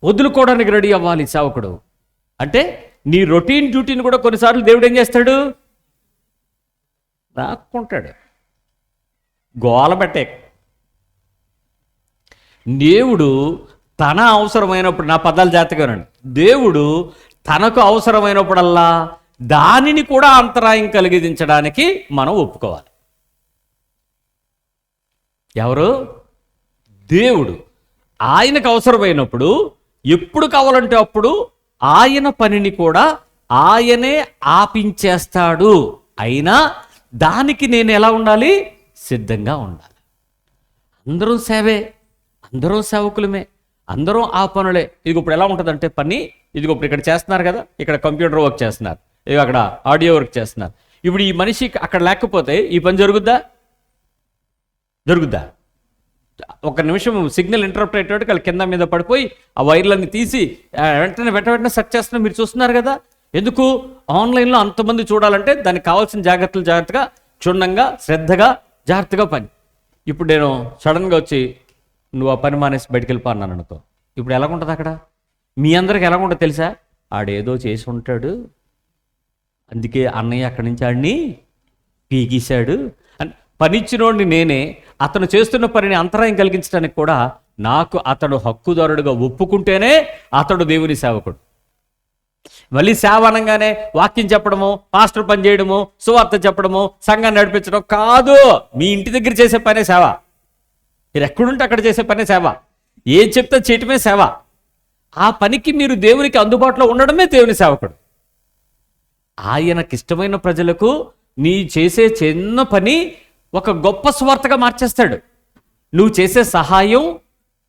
వదులుకోవడానికి రెడీ అవ్వాలి సేవకుడు. అంటే నీ రొటీన్ డ్యూటీని కూడా కొన్నిసార్లు దేవుడు ఏం చేస్తాడు, రాక్కుంటాడు, గోల పెట్టే. దేవుడు తన అవసరమైనప్పుడు, నా పదాలు జాగ్రత్తగానండి, దేవుడు తనకు అవసరమైనప్పుడల్లా దానిని కూడా అంతరాయం కలిగించడానికి మనం ఒప్పుకోవాలి. ఎవరు? దేవుడు. ఆయనకు అవసరమైనప్పుడు ఎప్పుడు కావాలంటే అప్పుడు ఆయన పనిని కూడా ఆయనే ఆపించేస్తాడు. అయినా దానికి నేను ఎలా ఉండాలి? సిద్ధంగా ఉండాలి. అందరూ సేవే, అందరూ సేవకులమే, అందరూ ఆ పనులే. ఇది ఇప్పుడు ఎలా ఉంటుందంటే పని, ఇది ఇప్పుడు ఇక్కడ చేస్తున్నారు కదా, ఇక్కడ కంప్యూటర్ వర్క్ చేస్తున్నారు, ఇది అక్కడ ఆడియో వర్క్ చేస్తున్నారు. ఇప్పుడు ఈ మనిషి అక్కడ లేకపోతే ఈ పని జరుగుద్దా? ఒక నిమిషం సిగ్నల్ ఇంటరప్ట్ అయ్యేటట్టు వాళ్ళు కింద మీద పడిపోయి ఆ వైర్లన్నీ తీసి వెంటనే సెట్ చేస్తున్నా మీరు చూస్తున్నారు కదా. ఎందుకు? ఆన్లైన్లో అంతమంది చూడాలంటే దానికి కావాల్సిన జాగ్రత్తలు జాగ్రత్తగా, క్షుణ్ణంగా, శ్రద్ధగా, జాగ్రత్తగా పని. ఇప్పుడు నేను సడన్గా వచ్చి నువ్వు ఆ పని మానేసి బయటికి వెళ్ళిపో అన్నాను అనుకో, ఇప్పుడు ఎలాగుంటుంది అక్కడ? మీ అందరికి ఎలాగుంటుందో తెలుసా? ఆడేదో చేసి ఉంటాడు, అందుకే అన్నయ్య అక్కడి నుంచి ఆడిని పీకేశాడు అని. పనిచ్చినోడిని నేనే, అతను చేస్తున్న పనిని అంతరాయం కలిగించడానికి కూడా నాకు అతడు హక్కుదారుడుగా ఒప్పుకుంటేనే అతడు దేవుని సేవకుడు. మళ్ళీ సేవ అనగానే వాక్యం చెప్పడము, పాస్టర్ పని చేయడము, సువార్త చెప్పడము, సంఘాన్ని నడిపించడం కాదు. మీ ఇంటి దగ్గర చేసే పనే సేవ. మీరు ఎక్కడుంటే అక్కడ చేసే పనే సేవ. ఏం చెప్తే చేయటమే సేవ. ఆ పనికి మీరు దేవునికి అందుబాటులో ఉండడమే దేవుని సేవకుడు. ఆయనకిష్టమైన ప్రజలకు నీ చేసే చిన్న పని ఒక గొప్ప సువార్తగా మార్చేస్తాడు. నువ్వు చేసే సహాయం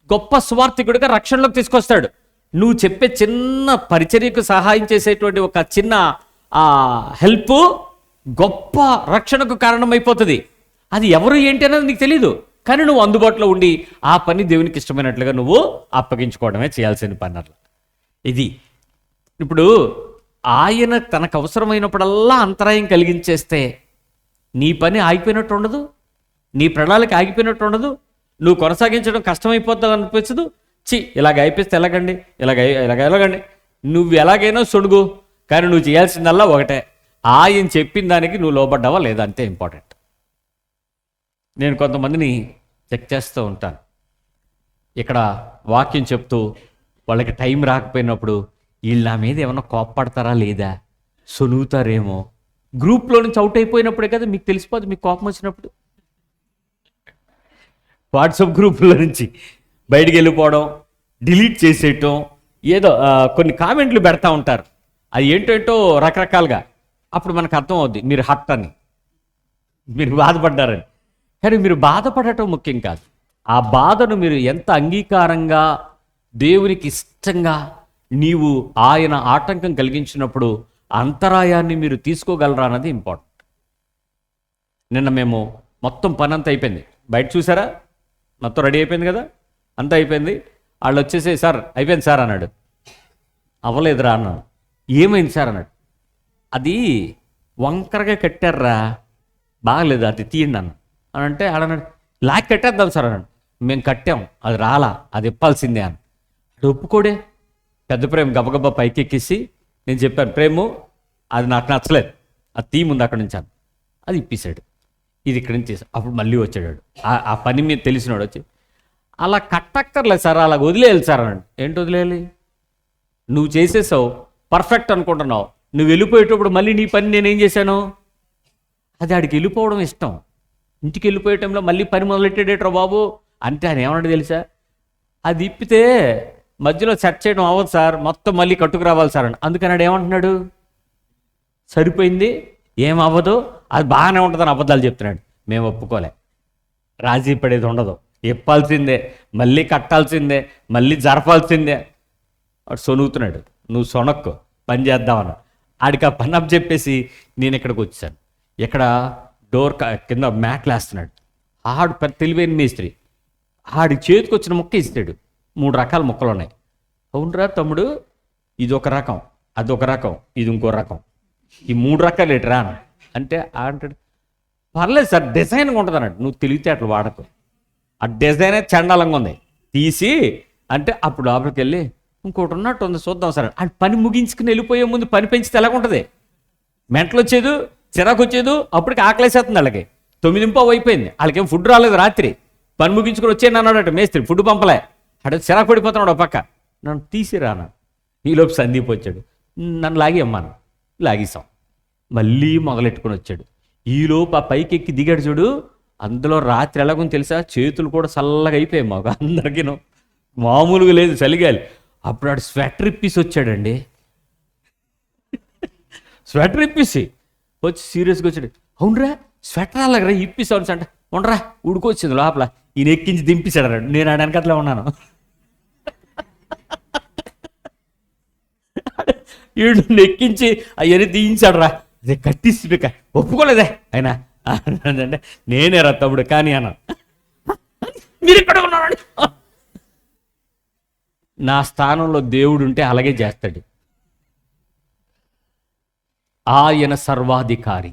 గొప్ప సువార్తికుడిగా రక్షణలోకి తీసుకొస్తాడు. నువ్వు చెప్పే చిన్న పరిచర్యకు సహాయం చేసేటువంటి ఒక చిన్న హెల్ప్ గొప్ప రక్షణకు కారణమైపోతుంది. అది ఎవరు ఏంటి అనేది నీకు తెలీదు, కానీ నువ్వు అందుబాటులో ఉండి ఆ పని దేవునికి ఇష్టమైనట్లుగా నువ్వు అప్పగించుకోవడమే చేయాల్సిన పని. అట్లా ఇది ఇప్పుడు ఆయన తనకు అవసరమైనప్పుడల్లా అంతరాయం కలిగించేస్తే నీ పని ఆగిపోయినట్టు ఉండదు, నీ ప్రణాళిక ఆగిపోయినట్టు ఉండదు, నువ్వు కొనసాగించడం కష్టమైపోతుంది అనిపించదు. ఇలాగ అయిపోతే ఎలాగండి, ఎలాగండి, నువ్వు ఎలాగైనా సొడుగు, కానీ నువ్వు చేయాల్సిందల్లా ఒకటే, ఆయన చెప్పిన దానికి నువ్వు లోబడ్డావా లేదా, అంతే ఇంపార్టెంట్. నేను కొంతమందిని చెక్ చేస్తూ ఉంటాను. ఇక్కడ వాక్యం చెప్తూ వాళ్ళకి టైం రాకపోయినప్పుడు వీళ్ళు నా మీద ఏమన్నా కోప్పడతారా లేదా, సొనుగుతారేమో. గ్రూప్లో నుంచి అవుట్ అయిపోయినప్పుడే కదా మీకు తెలిసిపోదు మీకు కోపం వచ్చినప్పుడు. వాట్సాప్ గ్రూపులో నుంచి బయటికి వెళ్ళిపోవడం, డిలీట్ చేసేయటం, ఏదో కొన్ని కామెంట్లు పెడతా ఉంటారు. అది ఏంటంటో రకరకాలుగా. అప్పుడు మనకు అర్థం అవుద్ది మీరు హర్ట్ అని, మీరు బాధపడ్డారని. కానీ మీరు బాధపడటం ముఖ్యం కాదు. ఆ బాధను మీరు ఎంత అంగీకారంగా దేవునికి ఇష్టంగా నీవు ఆయన ఆటంకం కలిగించినప్పుడు అంతరాయాన్ని మీరు తీసుకోగలరా అన్నది ఇంపార్టెంట్. నిన్న మేము మొత్తం పని అంతా అయిపోయింది, బయట చూసారా, మొత్తం రెడీ అయిపోయింది కదా, అంతా అయిపోయింది. వాళ్ళు వచ్చేసి సార్ అయిపోయింది సార్ అన్నాడు. అవ్వలేదురా అన్నాడు. ఏమైంది సార్ అన్నాడు. అది వంకరగా కట్టారా, బాగలేదు, అది తీయండి అన్న అని అంటే ఆడన్నాడు లాక్ కట్టేద్దాం సార్ అన్నాడు. మేము కట్టాం, అది రాలా, అది ఇప్పాల్సిందే అని. అది ఒప్పుకోడే. పెద్ద ప్రేమ గబగబా పైకెక్కేసి నేను చెప్పాను, ప్రేము అది నాకు నచ్చలేదు, అది తీయి ముందు అక్కడి నుంచి అని. అది ఇప్పేశాడు. ఇది ఇక్కడి నుంచి అప్పుడు మళ్ళీ వచ్చాడు ఆ పని మీద తెలిసినాడు. వచ్చి అలా కట్టక్కర్లేదు సార్, అలా వదిలేయాలి సార్ అన్నాడు. ఏంటి వదిలేయాలి? నువ్వు చేసేసావు, పర్ఫెక్ట్ అనుకుంటున్నావు, నువ్వు వెళ్ళిపోయేటప్పుడు మళ్ళీ నీ పని నేనేం చేశాను? అది ఆడికి వెళ్ళిపోవడం ఇష్టం. ఇంటికి వెళ్ళిపోయే టైంలో మళ్ళీ పని మొదలెట్టాడేట్రా బాబు అంటే ఆయన ఏమన్నాడు తెలుసా, అది ఇప్పితే మధ్యలో సెట్ చేయడం అవ్వదు సార్, మొత్తం మళ్ళీ కట్టుకు రావాలి సార్ అని. అందుకని ఆడు ఏమంటున్నాడు, సరిపోయింది ఏం అవ్వదు, అది బాగానే ఉంటుందని అబద్ధాలు చెప్తున్నాడు. మేము ఒప్పుకోలే, రాజీ పడేది ఉండదు, ఇప్పాల్సిందే, మళ్ళీ కట్టాల్సిందే, మళ్ళీ జరపాల్సిందే. వాడు సొనుగుతున్నాడు. నువ్వు సొనక్కు పని చేద్దామన్నా. ఆడికి ఆ పని అప్ చెప్పేసి నేను ఇక్కడికి వచ్చాను. ఇక్కడ డోర్ కింద మ్యాట్లు వేస్తున్నాడు. ఆడు పెద్ద తెలివైన మేస్త్రి. ఆడి చేతికి వచ్చిన ముక్క ఇస్తాడు. 3 రకాల ముక్కలు ఉన్నాయి. అవునరా తమ్ముడు, ఇది ఒక రకం, అది ఒక రకం, ఇది ఇంకో రకం, ఈ 3 రకాలు ఏంటిరా అంటే అంటాడు, పర్లేదు సార్ డిజైన్గా ఉంటుంది అన్నాడు. నువ్వు తెలివితేటలు వాడకు, ఆ డిజైనే చండాలంగా ఉంది తీసి అంటే అప్పుడు లోపలికి వెళ్ళి ఇంకోటి ఉన్నట్టు ఉంది చూద్దాం సార్ అని పని ముగించుకుని వెళ్ళిపోయే ముందు పని పెంచితే ఎలాగుంటుంది? మెంటలు వచ్చేదు, చిరాకు వచ్చేదు, అప్పటికి ఆకలేసేస్తుంది వాళ్ళకి. 9:15 అయిపోయింది, వాళ్ళకేం ఫుడ్ రాలేదు. రాత్రి పని ముగించుకుని వచ్చేయండి అన్నాడట మేస్త్రి, ఫుడ్ పంపలే. అటు చిరాకు పడిపోతున్నాడు ఒక పక్క. నన్ను తీసిరానా. ఈలోపు సందీప్ వచ్చాడు, నన్ను లాగి అమ్మాను, లాగేసాం. మళ్ళీ మొదలెట్టుకుని వచ్చాడు. ఈలోపు ఆ పైకి ఎక్కి దిగాడు చూడు, అందులో రాత్రి ఎలాగో తెలుసా, చేతులు కూడా చల్లగా అయిపోయాయి మాకు అందరికీ, మామూలుగా లేదు చలిగాలి. అప్పుడు ఆడు స్వెటర్ ఇప్పేసి వచ్చాడండి. స్వెటర్ ఇప్పిసి వచ్చి సీరియస్గా వచ్చాడు. అవునరా స్వెటర్ అలాగరా ఇప్పిస్తాను అంటే ఉండరా ఉడుకొచ్చింది లోపల. ఈయన ఎక్కించి దింపించాడు రా. నేను ఆడానికి అట్లా ఉన్నాను. వీడు ఎక్కించి అవన్నీ తీయించాడు రా. అదే కట్టిసి ఒప్పుకోలేదే ఆయన అంటే నేనే రా తమ్ముడు కానీ అన్నాను. మీరు ఇక్కడ ఉన్నారండి. నా స్థానంలో దేవుడు ఉంటే అలాగే చేస్తాడు. ఆయన సర్వాధికారి,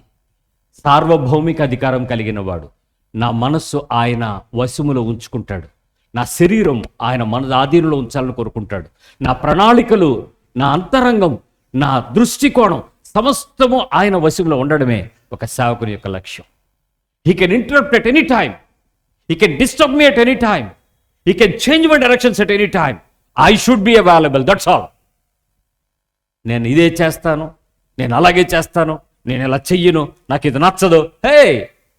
సార్వభౌమిక అధికారం కలిగిన వాడు. నా మనస్సు ఆయన వశములో ఉంచుకుంటాడు. నా శరీరం ఆయన మన ఆధీనంలో ఉంచాలని కోరుకుంటాడు. నా ప్రణాళికలు, నా అంతరంగం, నా దృష్టికోణం సమస్తము ఆయన వశంలో ఉండడమే ఒక సేవకుని యొక్క లక్ష్యం. He can interrupt at any time. He can disturb me at any time. He can change my directions at any time. I should be available, that's all. నేను ఇదే చేస్తాను, నేను అలాగే చేస్తాను, నేను ఇలా చెయ్యను, నాకు ఇది నచ్చదు. Hey,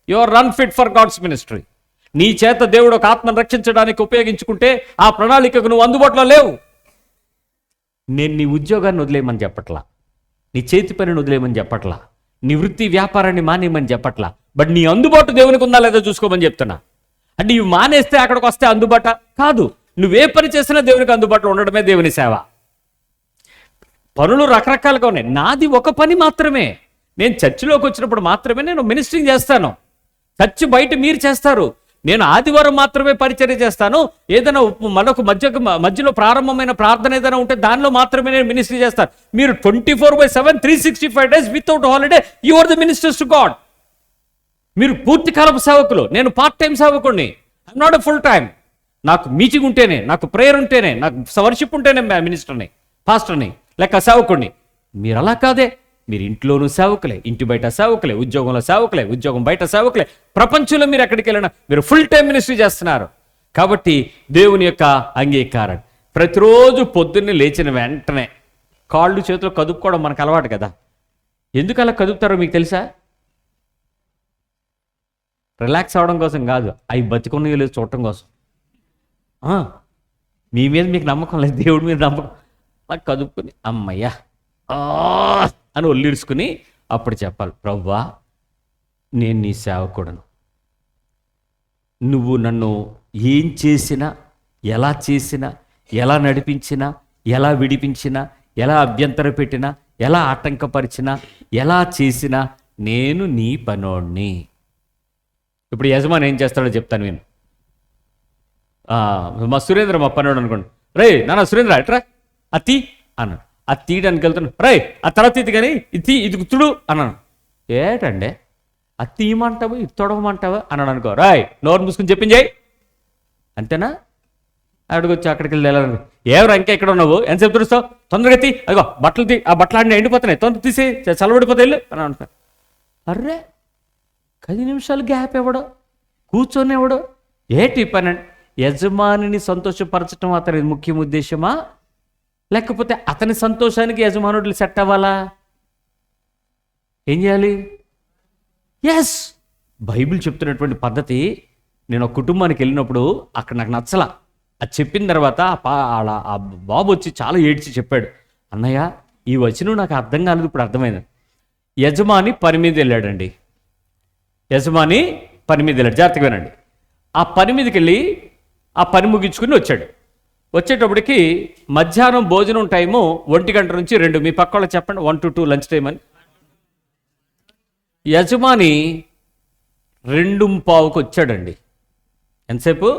you are unfit for God's ministry. నీ చేత దేవుడు ఒక ఆత్మను రక్షించడానికి ఉపయోగించుకుంటే ఆ ప్రణాళికకు నువ్వు అందుబాటులో లేవు. నేను నీ ఉద్యోగాన్ని వదిలేయమని చెప్పట్లా, నీ చేతి పనిని వదిలేయమని చెప్పట్లా, నీ వృత్తి వ్యాపారాన్ని మానేయమని చెప్పట్లా. బట్ నీ అందుబాటు దేవునికి ఉందా లేదా చూసుకోమని చెప్తున్నా. అంటే ఇవి మానేస్తే అక్కడికి వస్తే అందుబాట కాదు. నువ్వే పని చేసినా దేవునికి అందుబాటులో ఉండడమే దేవుని సేవ. పనులు రకరకాలుగా ఉన్నాయి. నాది ఒక పని మాత్రమే. నేను చర్చిలోకి వచ్చినప్పుడు మాత్రమే నేను మినిస్ట్రింగ్ చేస్తాను. చర్చి బయట మీరు చేస్తారు. నేను ఆదివారం మాత్రమే పరిచర్య చేస్తాను. ఏదైనా మనకు మధ్యలో ప్రారంభమైన ప్రార్థన ఏదైనా ఉంటే దానిలో మాత్రమే నేను మినిస్ట్రీ చేస్తాను. మీరు 24/7 365 days without holiday you are the ministers to God. మీరు పూర్తికాలపు సేవకులు, నేను పార్ట్ టైం సేవకుడిని. I'm not a full time. నాకు మీటింగ్ ఉంటేనే, నాకు ప్రేయర్ ఉంటేనే, నాకు వర్షిప్ ఉంటేనే మినిస్టర్ని, పాస్టర్ని, లేక సేవకుడిని. మీరు అలా కాదే. మీరు ఇంట్లోనూ సేవకులే, ఇంటి బయట సేవకులే, ఉద్యోగంలో సేవకులే, ఉద్యోగం బయట సేవకులే. ప్రపంచంలో మీరు ఎక్కడికి వెళ్ళినా మీరు ఫుల్ టైం మినిస్ట్రీ చేస్తున్నారు. కాబట్టి దేవుని యొక్క అంగీకారం. ప్రతిరోజు పొద్దున్నే లేచిన వెంటనే కాళ్ళు చేతులు కదుపుకోవడం మనకు అలవాటు కదా. ఎందుకు అలా కదుపుతారో మీకు తెలుసా? రిలాక్స్ అవడం కోసం కాదు, అవి బతికున్న లేదు చూడటం కోసం. మీ మీద మీకు నమ్మకం లేదు, దేవుడి మీద నమ్మకం. అలా కదుపుకొని అమ్మయ్యా అని ఒళ్ళిరుచుకుని అప్పుడు చెప్పాలి, ప్రభువా నేను నీ సేవకుడను. నువ్వు నన్ను ఏం చేసినా, ఎలా చేసినా, ఎలా నడిపించినా, ఎలా విడిపించినా, ఎలా అభ్యంతర పెట్టినా, ఎలా ఆటంకపరిచినా, ఎలా చేసినా నేను నీ పనోడిని. ఇప్పుడు యజమాని ఏం చేస్తాడో చెప్తాను నేను. మా సురేంద్ర మా పనోడు అనుకోండి. రే నాన్న సురేంద్ర ఎట్రా అత్తి అన్నాడు. అది తీయడానికి వెళ్తున్నాను. రే ఆ తర్వాత ఇది కానీ ఇది తుడు అన్నాను. ఏటండే అది తీయమంటావు, ఇది తొడవమంటావా అన్నాడు అనుకో. రాయ్ నోరు మూసుకుని చెప్పించేయి అంతేనా? అడిగొచ్చి అక్కడికి వెళ్ళి వెళ్ళాలి. ఎవరు ఇంకా ఎక్కడ ఉన్నావు, ఎంతసేపు తుడుస్తావు, తొందరగా తీ, అదిగో బట్టలు తీ, ఆ బట్టలు ఆడిని ఎండిపోతున్నాయి, తొందర తీసి చల్లబడిపోతే వెళ్ళు అని అంటారు. అర్రే 10 నిమిషాలు గ్యాప్ ఇవ్వడు, కూర్చొని ఇవ్వడు. ఏటి పని అంటే యజమానిని సంతోషపరచడం అతని ముఖ్య ఉద్దేశమా, లేకపోతే అతని సంతోషానికి యజమానుడు సెట్ అవ్వాలా? ఏం చేయాలి? ఎస్, బైబిల్ చెప్తున్నటువంటి పద్ధతి. నేను ఒక కుటుంబానికి వెళ్ళినప్పుడు అక్కడ నాకు నచ్చలా. అది చెప్పిన తర్వాత ఆ బాబు వచ్చి చాలా ఏడ్చి చెప్పాడు, అన్నయ్య ఈ వచనం నాకు అర్థం కాలేదు, ఇప్పుడు అర్థమైంది. యజమాని పని మీద వెళ్ళాడండి. యజమాని పని మీద వెళ్ళాడు, జాగ్రత్తగా వినండి. ఆ పని మీదకి వెళ్ళి ఆ పని ముగించుకుని వచ్చాడు. వచ్చేటప్పటికి మధ్యాహ్నం భోజనం టైము 1 గంట నుంచి 2. మీ పక్క వాళ్ళు చెప్పండి 1 to 2 లంచ్ టైం అని. యజమాని 2:15కి వచ్చాడండి. ఎంతసేపు?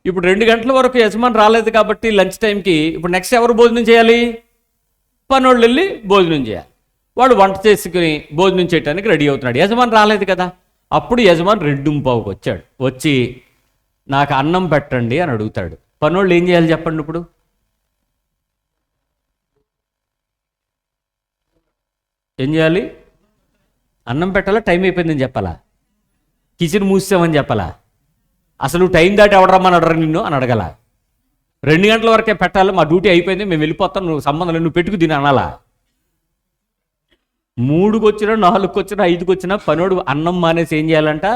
ఇప్పుడు 2 గంటల వరకు యజమాని రాలేదు కాబట్టి లంచ్ టైంకి ఇప్పుడు నెక్స్ట్ ఎవరు భోజనం చేయాలి? పనోళ్ళు వెళ్ళి భోజనం చేయాలి. వాడు వంట చేసుకుని భోజనం చేయడానికి రెడీ అవుతున్నాడు. యజమాని రాలేదు కదా. అప్పుడు యజమాని 2:15కి వచ్చాడు. వచ్చి నాకు అన్నం పెట్టండి అని అడుగుతాడు. పనోళ్ళు ఏం చేయాలి చెప్పండి? ఇప్పుడు ఏం చేయాలి? అన్నం పెట్టాలా? టైం అయిపోయిందని చెప్పాలా? కిచెన్ మూసామని చెప్పాలా? అసలు టైం దాటి ఎవడరమ్మని అడరా నిన్ను అని అడగల. 2 గంటల వరకే పెట్టాలి, మా డ్యూటీ అయిపోయింది, మేము వెళ్ళిపోతాం, నువ్వు సంబంధం లేదు, నువ్వు పెట్టుకు తిని అనాలా? 3కి వచ్చినా 4కి వచ్చినా 5కి వచ్చినా పనోడు అన్నం మానేసి ఏం చేయాలంట?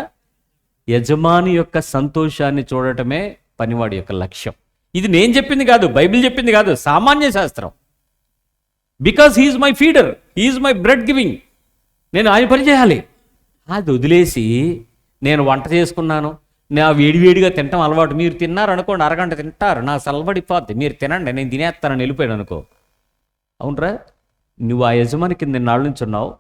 యజమాని యొక్క సంతోషాన్ని చూడటమే పనివాడి యొక్క లక్ష్యం. ఇది నేను చెప్పింది కాదు, బైబిల్ చెప్పింది కాదు, సామాన్య శాస్త్రం. Because he's my feeder, he's my bread giving. నేను ఆయన పని చేయాలి. అది వదిలేసి నేను వంట చేసుకున్నాను, నా వేడివేడిగా తింటాం అలవాటు. మీరు తిన్నారనుకోండి, అరగంట తింటారు, నాకు సలబడిపోద్ది, మీరు తినండి, నేను తినేస్తానని వెళ్ళిపోయాను అనుకో. అవునరా, నువ్వు ఆ యజమాని కింద నాళ్ళ నుంచి ఉన్నావు,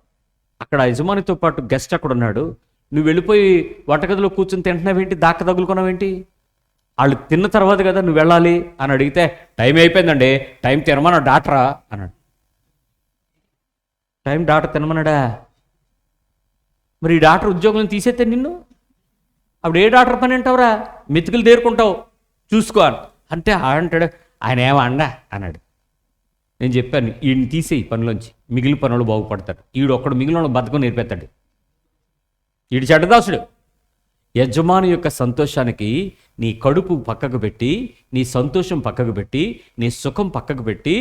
అక్కడ ఆ యజమానితో పాటు గెస్ట్ అక్కడ ఉన్నాడు, నువ్వు వెళ్ళిపోయి వంటగదిలో కూర్చొని తింటున్నావేంటి, దాక్క తగులుకున్నావేంటి? వాళ్ళు తిన్న తర్వాత కదా నువ్వు వెళ్ళాలి అని అడిగితే, టైం అయిపోయిందండి, టైం తినమన్నా డాక్టరా అన్నాడు. టైం డాక్టర్ తినమన్నాడా? మరి ఈ డాక్టర్ ఉద్యోగం తీసేస్తే నిన్ను, అప్పుడు ఏ డాక్టర్ పని అంటావురా, మెతుకులు తేరుకుంటావు, చూసుకో అంటే అంటాడు. ఆయన ఏమండా అన్నాడు. నేను చెప్పాను, ఈయన్ని తీసేయి పనిలోంచి, మిగిలిన పనులు బాగుపడతాడు. ఈడు ఒక్కడు మిగిలిన బతకం నేర్పేస్తాడు. ఈడు చెడ్డదాసుడు. యజమాని యొక్క సంతోషానికి నీ కడుపు పక్కకు పెట్టి, నీ సంతోషం పక్కకు పెట్టి, నీ సుఖం పక్కకు పెట్టి,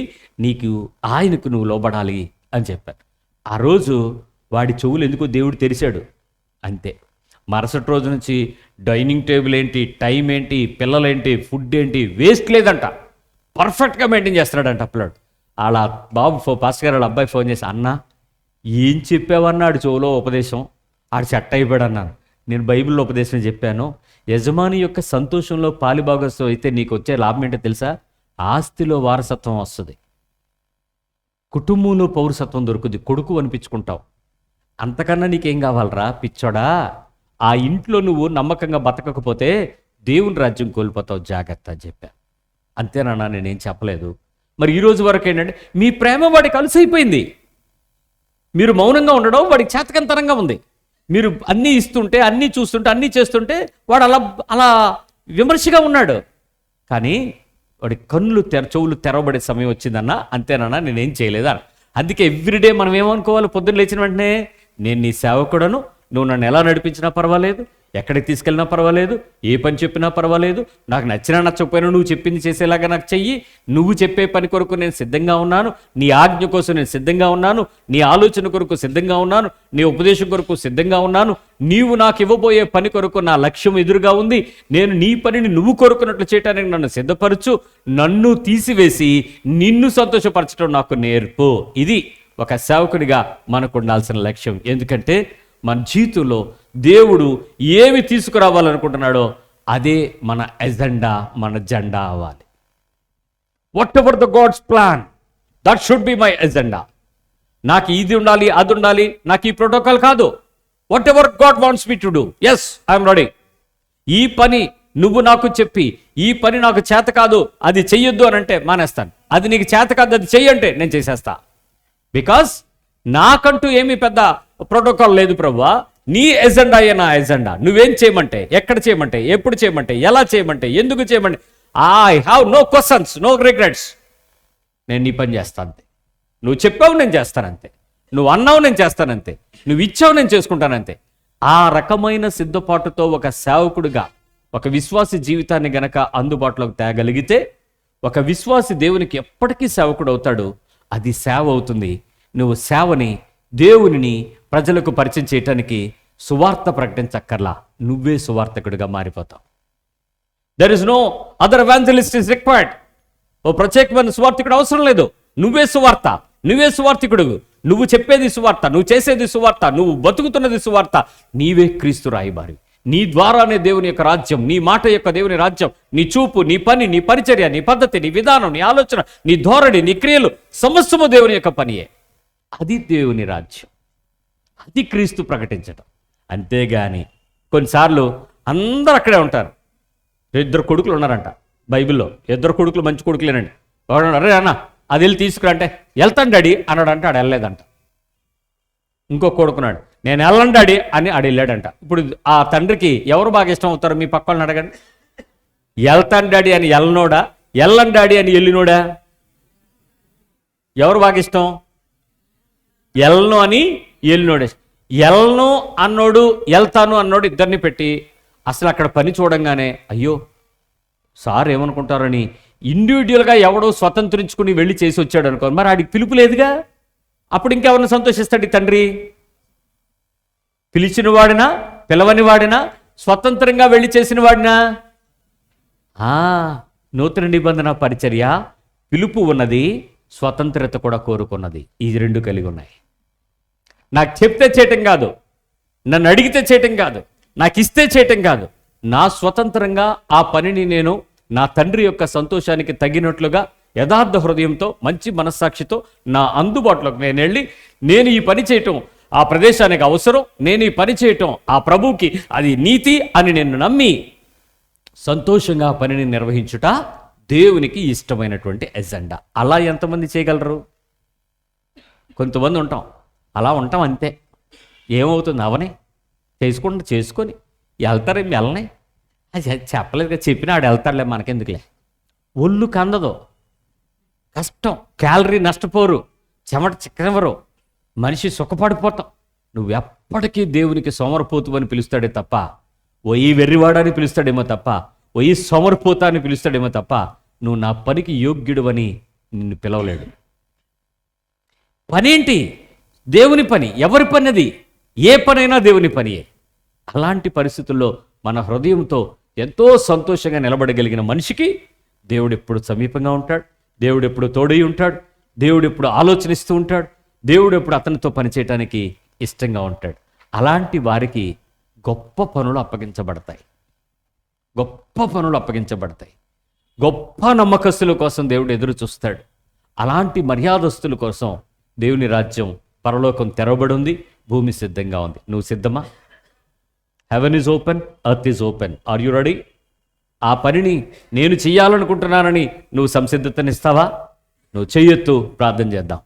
నీకు ఆయనకు నువ్వు లోబడాలి అని చెప్పాను. ఆ రోజు వాడి చెవులు ఎందుకో దేవుడు తెరిచాడు, అంతే. మరుసటి రోజు నుంచి డైనింగ్ టేబుల్ ఏంటి, టైం ఏంటి, పిల్లలేంటి, ఫుడ్ ఏంటి, వేస్ట్ లేదంట, పర్ఫెక్ట్గా మెయింటైన్ చేస్తున్నాడంట పిల్లడు. అలా బాబు పాస్టర్ గారు వాళ్ళ అబ్బాయి ఫోన్ చేసి, అన్న ఏం చెప్పావన్నాడు చెవులో ఉపదేశం, ఆడు సెట్ అయిపోయాడు అన్నాను. నేను బైబిల్లో ఉపదేశం చెప్పాను, యజమాని యొక్క సంతోషంలో పాలిభాగస్వం అయితే నీకు వచ్చే లాభం ఏంటో తెలుసా? ఆస్తిలో వారసత్వం వస్తుంది, కుటుంబంలో పౌరసత్వం దొరుకుతుంది, కొడుకు అనిపించుకుంటావు. అంతకన్నా నీకేం కావాలరా పిచ్చోడా? ఆ ఇంట్లో నువ్వు నమ్మకంగా బతకకపోతే దేవుని రాజ్యం కోల్పోతావు, జాగ్రత్త అని చెప్పా. అంతేనా? నేనేం చెప్పలేదు. మరి ఈరోజు వరకు ఏంటంటే మీ ప్రేమ వాడికి అలసైపోయింది, మీరు మౌనంగా ఉండడం వాడికి చేతకంతనంగా ఉంది. మీరు అన్నీ ఇస్తుంటే, అన్నీ చూస్తుంటే, అన్నీ చేస్తుంటే వాడు అలా అలా విమర్శగా ఉన్నాడు. కానీ వాడి కన్నులు చెవులు తెరవబడే సమయం వచ్చిందన్నా, అంతేనన్నా, నేనేం చేయలేదా? అందుకే ఎవ్రీడే మనం ఏమనుకోవాలి, పొద్దున్న లేచిన వెంటనే, నేను నీ సేవకుడను, నువ్వు నన్ను ఎలా నడిపించినా పర్వాలేదు, ఎక్కడికి తీసుకెళ్ళినా పర్వాలేదు, ఏ పని చెప్పినా పర్వాలేదు, నాకు నచ్చినా నచ్చకపోయినా నువ్వు చెప్పింది చేసేలాగా నాకు చెయ్యి, నువ్వు చెప్పే పని కొరకు నేను సిద్ధంగా ఉన్నాను, నీ ఆజ్ఞ కోసం నేను సిద్ధంగా ఉన్నాను, నీ ఆలోచన కొరకు సిద్ధంగా ఉన్నాను, నీ ఉపదేశం కొరకు సిద్ధంగా ఉన్నాను, నీవు నాకు ఇవ్వబోయే పని కొరకు నా లక్ష్యం ఎదురుగా ఉంది, నేను నీ పనిని నువ్వు కోరుకున్నట్లు చేయడానికి నన్ను సిద్ధపరచు, నన్ను తీసివేసి నిన్ను సంతోషపరచడం నాకు నేర్పు. ఇది ఒక సేవకుడిగా మనకు ఉండాల్సిన లక్ష్యం. ఎందుకంటే మన జీవితంలో దేవుడు ఏమి తీసుకురావాలనుకుంటున్నాడో అదే మన ఎజెండా, మన జెండా అవ్వాలి. Whatever the God's plan, that should be my agenda. నాకు ఇది ఉండాలి, అది ఉండాలి, నాకు ఈ ప్రోటోకాల్ కాదు. Whatever God wants me to do, yes I'm ready. ఈ పని నువ్వు నాకు చెప్పి, ఈ పని నాకు చేత కాదు, అది చెయ్యొద్దు అని అంటే మానేస్తాను. అది నీకు చేత కాదు, అది చెయ్యంటే నేను చేసేస్తా. బికాస్ నాకంటూ ఏమీ పెద్ద ప్రోటోకాల్ లేదు ప్రభువా, నీ ఎజెండా అయ్యే నా ఎజెండా. నువ్వేం చేయమంటే, ఎక్కడ చేయమంటే, ఎప్పుడు చేయమంటే, ఎలా చేయమంటే, ఎందుకు చేయమంటే, I have no questions, no regrets. నేను నీ పని చేస్తాను అంతే. నువ్వు చెప్పావు నేను చేస్తానంతే, నువ్వు అన్నావు నేను చేస్తానంతే, నువ్వు ఇచ్చావు నేను చేసుకుంటానంతే. ఆ రకమైన సిద్ధపాటుతో ఒక సేవకుడిగా ఒక విశ్వాసి జీవితాన్ని గనక అందుబాటులోకి తేగలిగితే, ఒక విశ్వాసి దేవునికి ఎప్పటికీ సేవకుడు అవుతాడు. అది సేవ అవుతుంది. నువ్వు సేవని, దేవునిని ప్రజలకు పరిచయం చేయటానికి సువార్త ప్రకటించక్కర్లా, నువ్వే సువార్తకుడిగా మారిపోతావు. There is no other evangelist is required. ఓ ప్రత్యేకమైన సువార్తికుడు అవసరం లేదు. నువ్వే సువార్త, నువ్వే సువార్తికుడు. నువ్వు చెప్పేది సువార్త, నువ్వు చేసేది సువార్త, నువ్వు బతుకుతున్నది సువార్త. నీవే క్రీస్తు రాయబారి. నీ ద్వారానే దేవుని యొక్క రాజ్యం, నీ మాట యొక్క దేవుని రాజ్యం, నీ చూపు, నీ పని, నీ పరిచర్య, నీ పద్ధతి, నీ విధానం, నీ ఆలోచన, నీ ధోరణి, నీ క్రియలు సమస్తము దేవుని యొక్క పనియే. అది దేవుని రాజ్యం, అది క్రీస్తు ప్రకటించడం. అంతేగాని కొన్నిసార్లు అందరూ అక్కడే ఉంటారు. 2 కొడుకులు ఉన్నారంట బైబిల్లో, 2 కొడుకులు మంచి కొడుకులేనండి. వాడు అరే అన్న అది వెళ్ళి తీసుకురా అంటే, వెళ్తాను డాడీ అన్నాడంట, ఆడు వెళ్ళలేదంట. ఇంకో కొడుకున్నాడు, నేను వెళ్ళను డాడీ అని ఆడు వెళ్ళాడంట. ఇప్పుడు ఆ తండ్రికి ఎవరు బాగా ఇష్టం అవుతారు? మీ పక్క వాళ్ళని అడగండి. వెళ్తాను డాడీ అని వెళ్ళనోడా, వెళ్ళను డాడీ అని వెళ్ళినోడా? ఎవరు బాగా ఇష్టం? ఎల్ను అని ఎల్లినోడే. ఎల్ను అన్నోడు, వెళ్తాను అన్నోడు ఇద్దరిని పెట్టి అసలు అక్కడ పని చూడంగానే అయ్యో సార్ ఏమనుకుంటారని ఇండివిజువల్గా ఎవడో స్వతంత్రించుకుని వెళ్ళి చేసి వచ్చాడు అనుకో, మరి ఆడికి పిలుపు లేదుగా. అప్పుడు ఇంకెవరిని సంతోషిస్తాడు ఈ తండ్రి? పిలిచిన వాడినా, పిలవని వాడినా, స్వతంత్రంగా వెళ్ళి చేసిన వాడినా? నూతన నిబంధన పరిచర్య పిలుపు ఉన్నది, స్వతంత్రత కూడా కోరుకున్నది. ఈ రెండు కలిగి ఉన్నాయి. నాకు చెప్తే చేయటం కాదు, నన్ను అడిగితే చేయటం కాదు, నాకు ఇస్తే చేయటం కాదు, నా స్వతంత్రంగా ఆ పనిని నేను నా తండ్రి యొక్క సంతోషానికి తగినట్లుగా యథార్థ హృదయంతో మంచి మనస్సాక్షితో నా అందుబాటులోకి నేను వెళ్ళి నేను ఈ పని చేయటం ఆ ప్రదేశానికి అవసరం, నేను ఈ పని చేయటం ఆ ప్రభువుకి అది నీతి అని నేను నమ్మి సంతోషంగా ఆ పనిని నిర్వహించుట దేవునికి ఇష్టమైనటువంటి ఎజెండా. అలా ఎంతమంది చేయగలరు? కొంతమంది ఉంటాం, అలా ఉంటాం అంతే. ఏమవుతుంది? అవనే చేసుకొని వెళ్తారేం వెళ్ళనే, అది చెప్పలేదు కదా, చెప్పినా ఆడు వెళ్తాడులే, మనకెందుకులే. ఒళ్ళు కందదు, కష్టం, క్యాలరీ నష్టపోరు, చెమట చిక్కనివ్వరు, మనిషి సుఖపడిపోతాం. నువ్వు ఎప్పటికీ దేవునికి సోమరపోతు అని పిలుస్తాడే తప్ప, ఓయి వెర్రివాడని పిలుస్తాడేమో తప్ప, ఓయి సోమరపోత అని పిలుస్తాడేమో తప్ప, నువ్వు నా పనికి యోగ్యుడు అని నిన్ను పిలవలేడు. పనేంటి? దేవుని పని. ఎవరి పని అది? ఏ పనైనా దేవుని పనియే. అలాంటి పరిస్థితుల్లో మన హృదయంతో ఎంతో సంతోషంగా నిలబడగలిగిన మనిషికి దేవుడు ఎప్పుడు సమీపంగా ఉంటాడు, దేవుడు ఎప్పుడు తోడై ఉంటాడు, దేవుడు ఎప్పుడు ఆలోచనిస్తూ ఉంటాడు, దేవుడు ఎప్పుడు అతనితో పనిచేయటానికి ఇష్టంగా ఉంటాడు. అలాంటి వారికి గొప్ప పనులు అప్పగించబడతాయి. గొప్ప నమ్మకస్తుల కోసం దేవుడు ఎదురు చూస్తాడు. అలాంటి మర్యాదస్తుల కోసం దేవుని రాజ్యం, పరలోకం తెరవబడి ఉంది, భూమి సిద్ధంగా ఉంది. నువ్వు సిద్ధమా? Heaven is open, earth is open. Are you ready? ఆ పనిని నేను చెయ్యాలనుకుంటున్నానని నువ్వు సంసిద్ధతనిస్తావా? నువ్వు చెయ్యొద్దు. ప్రార్థన చేద్దాం.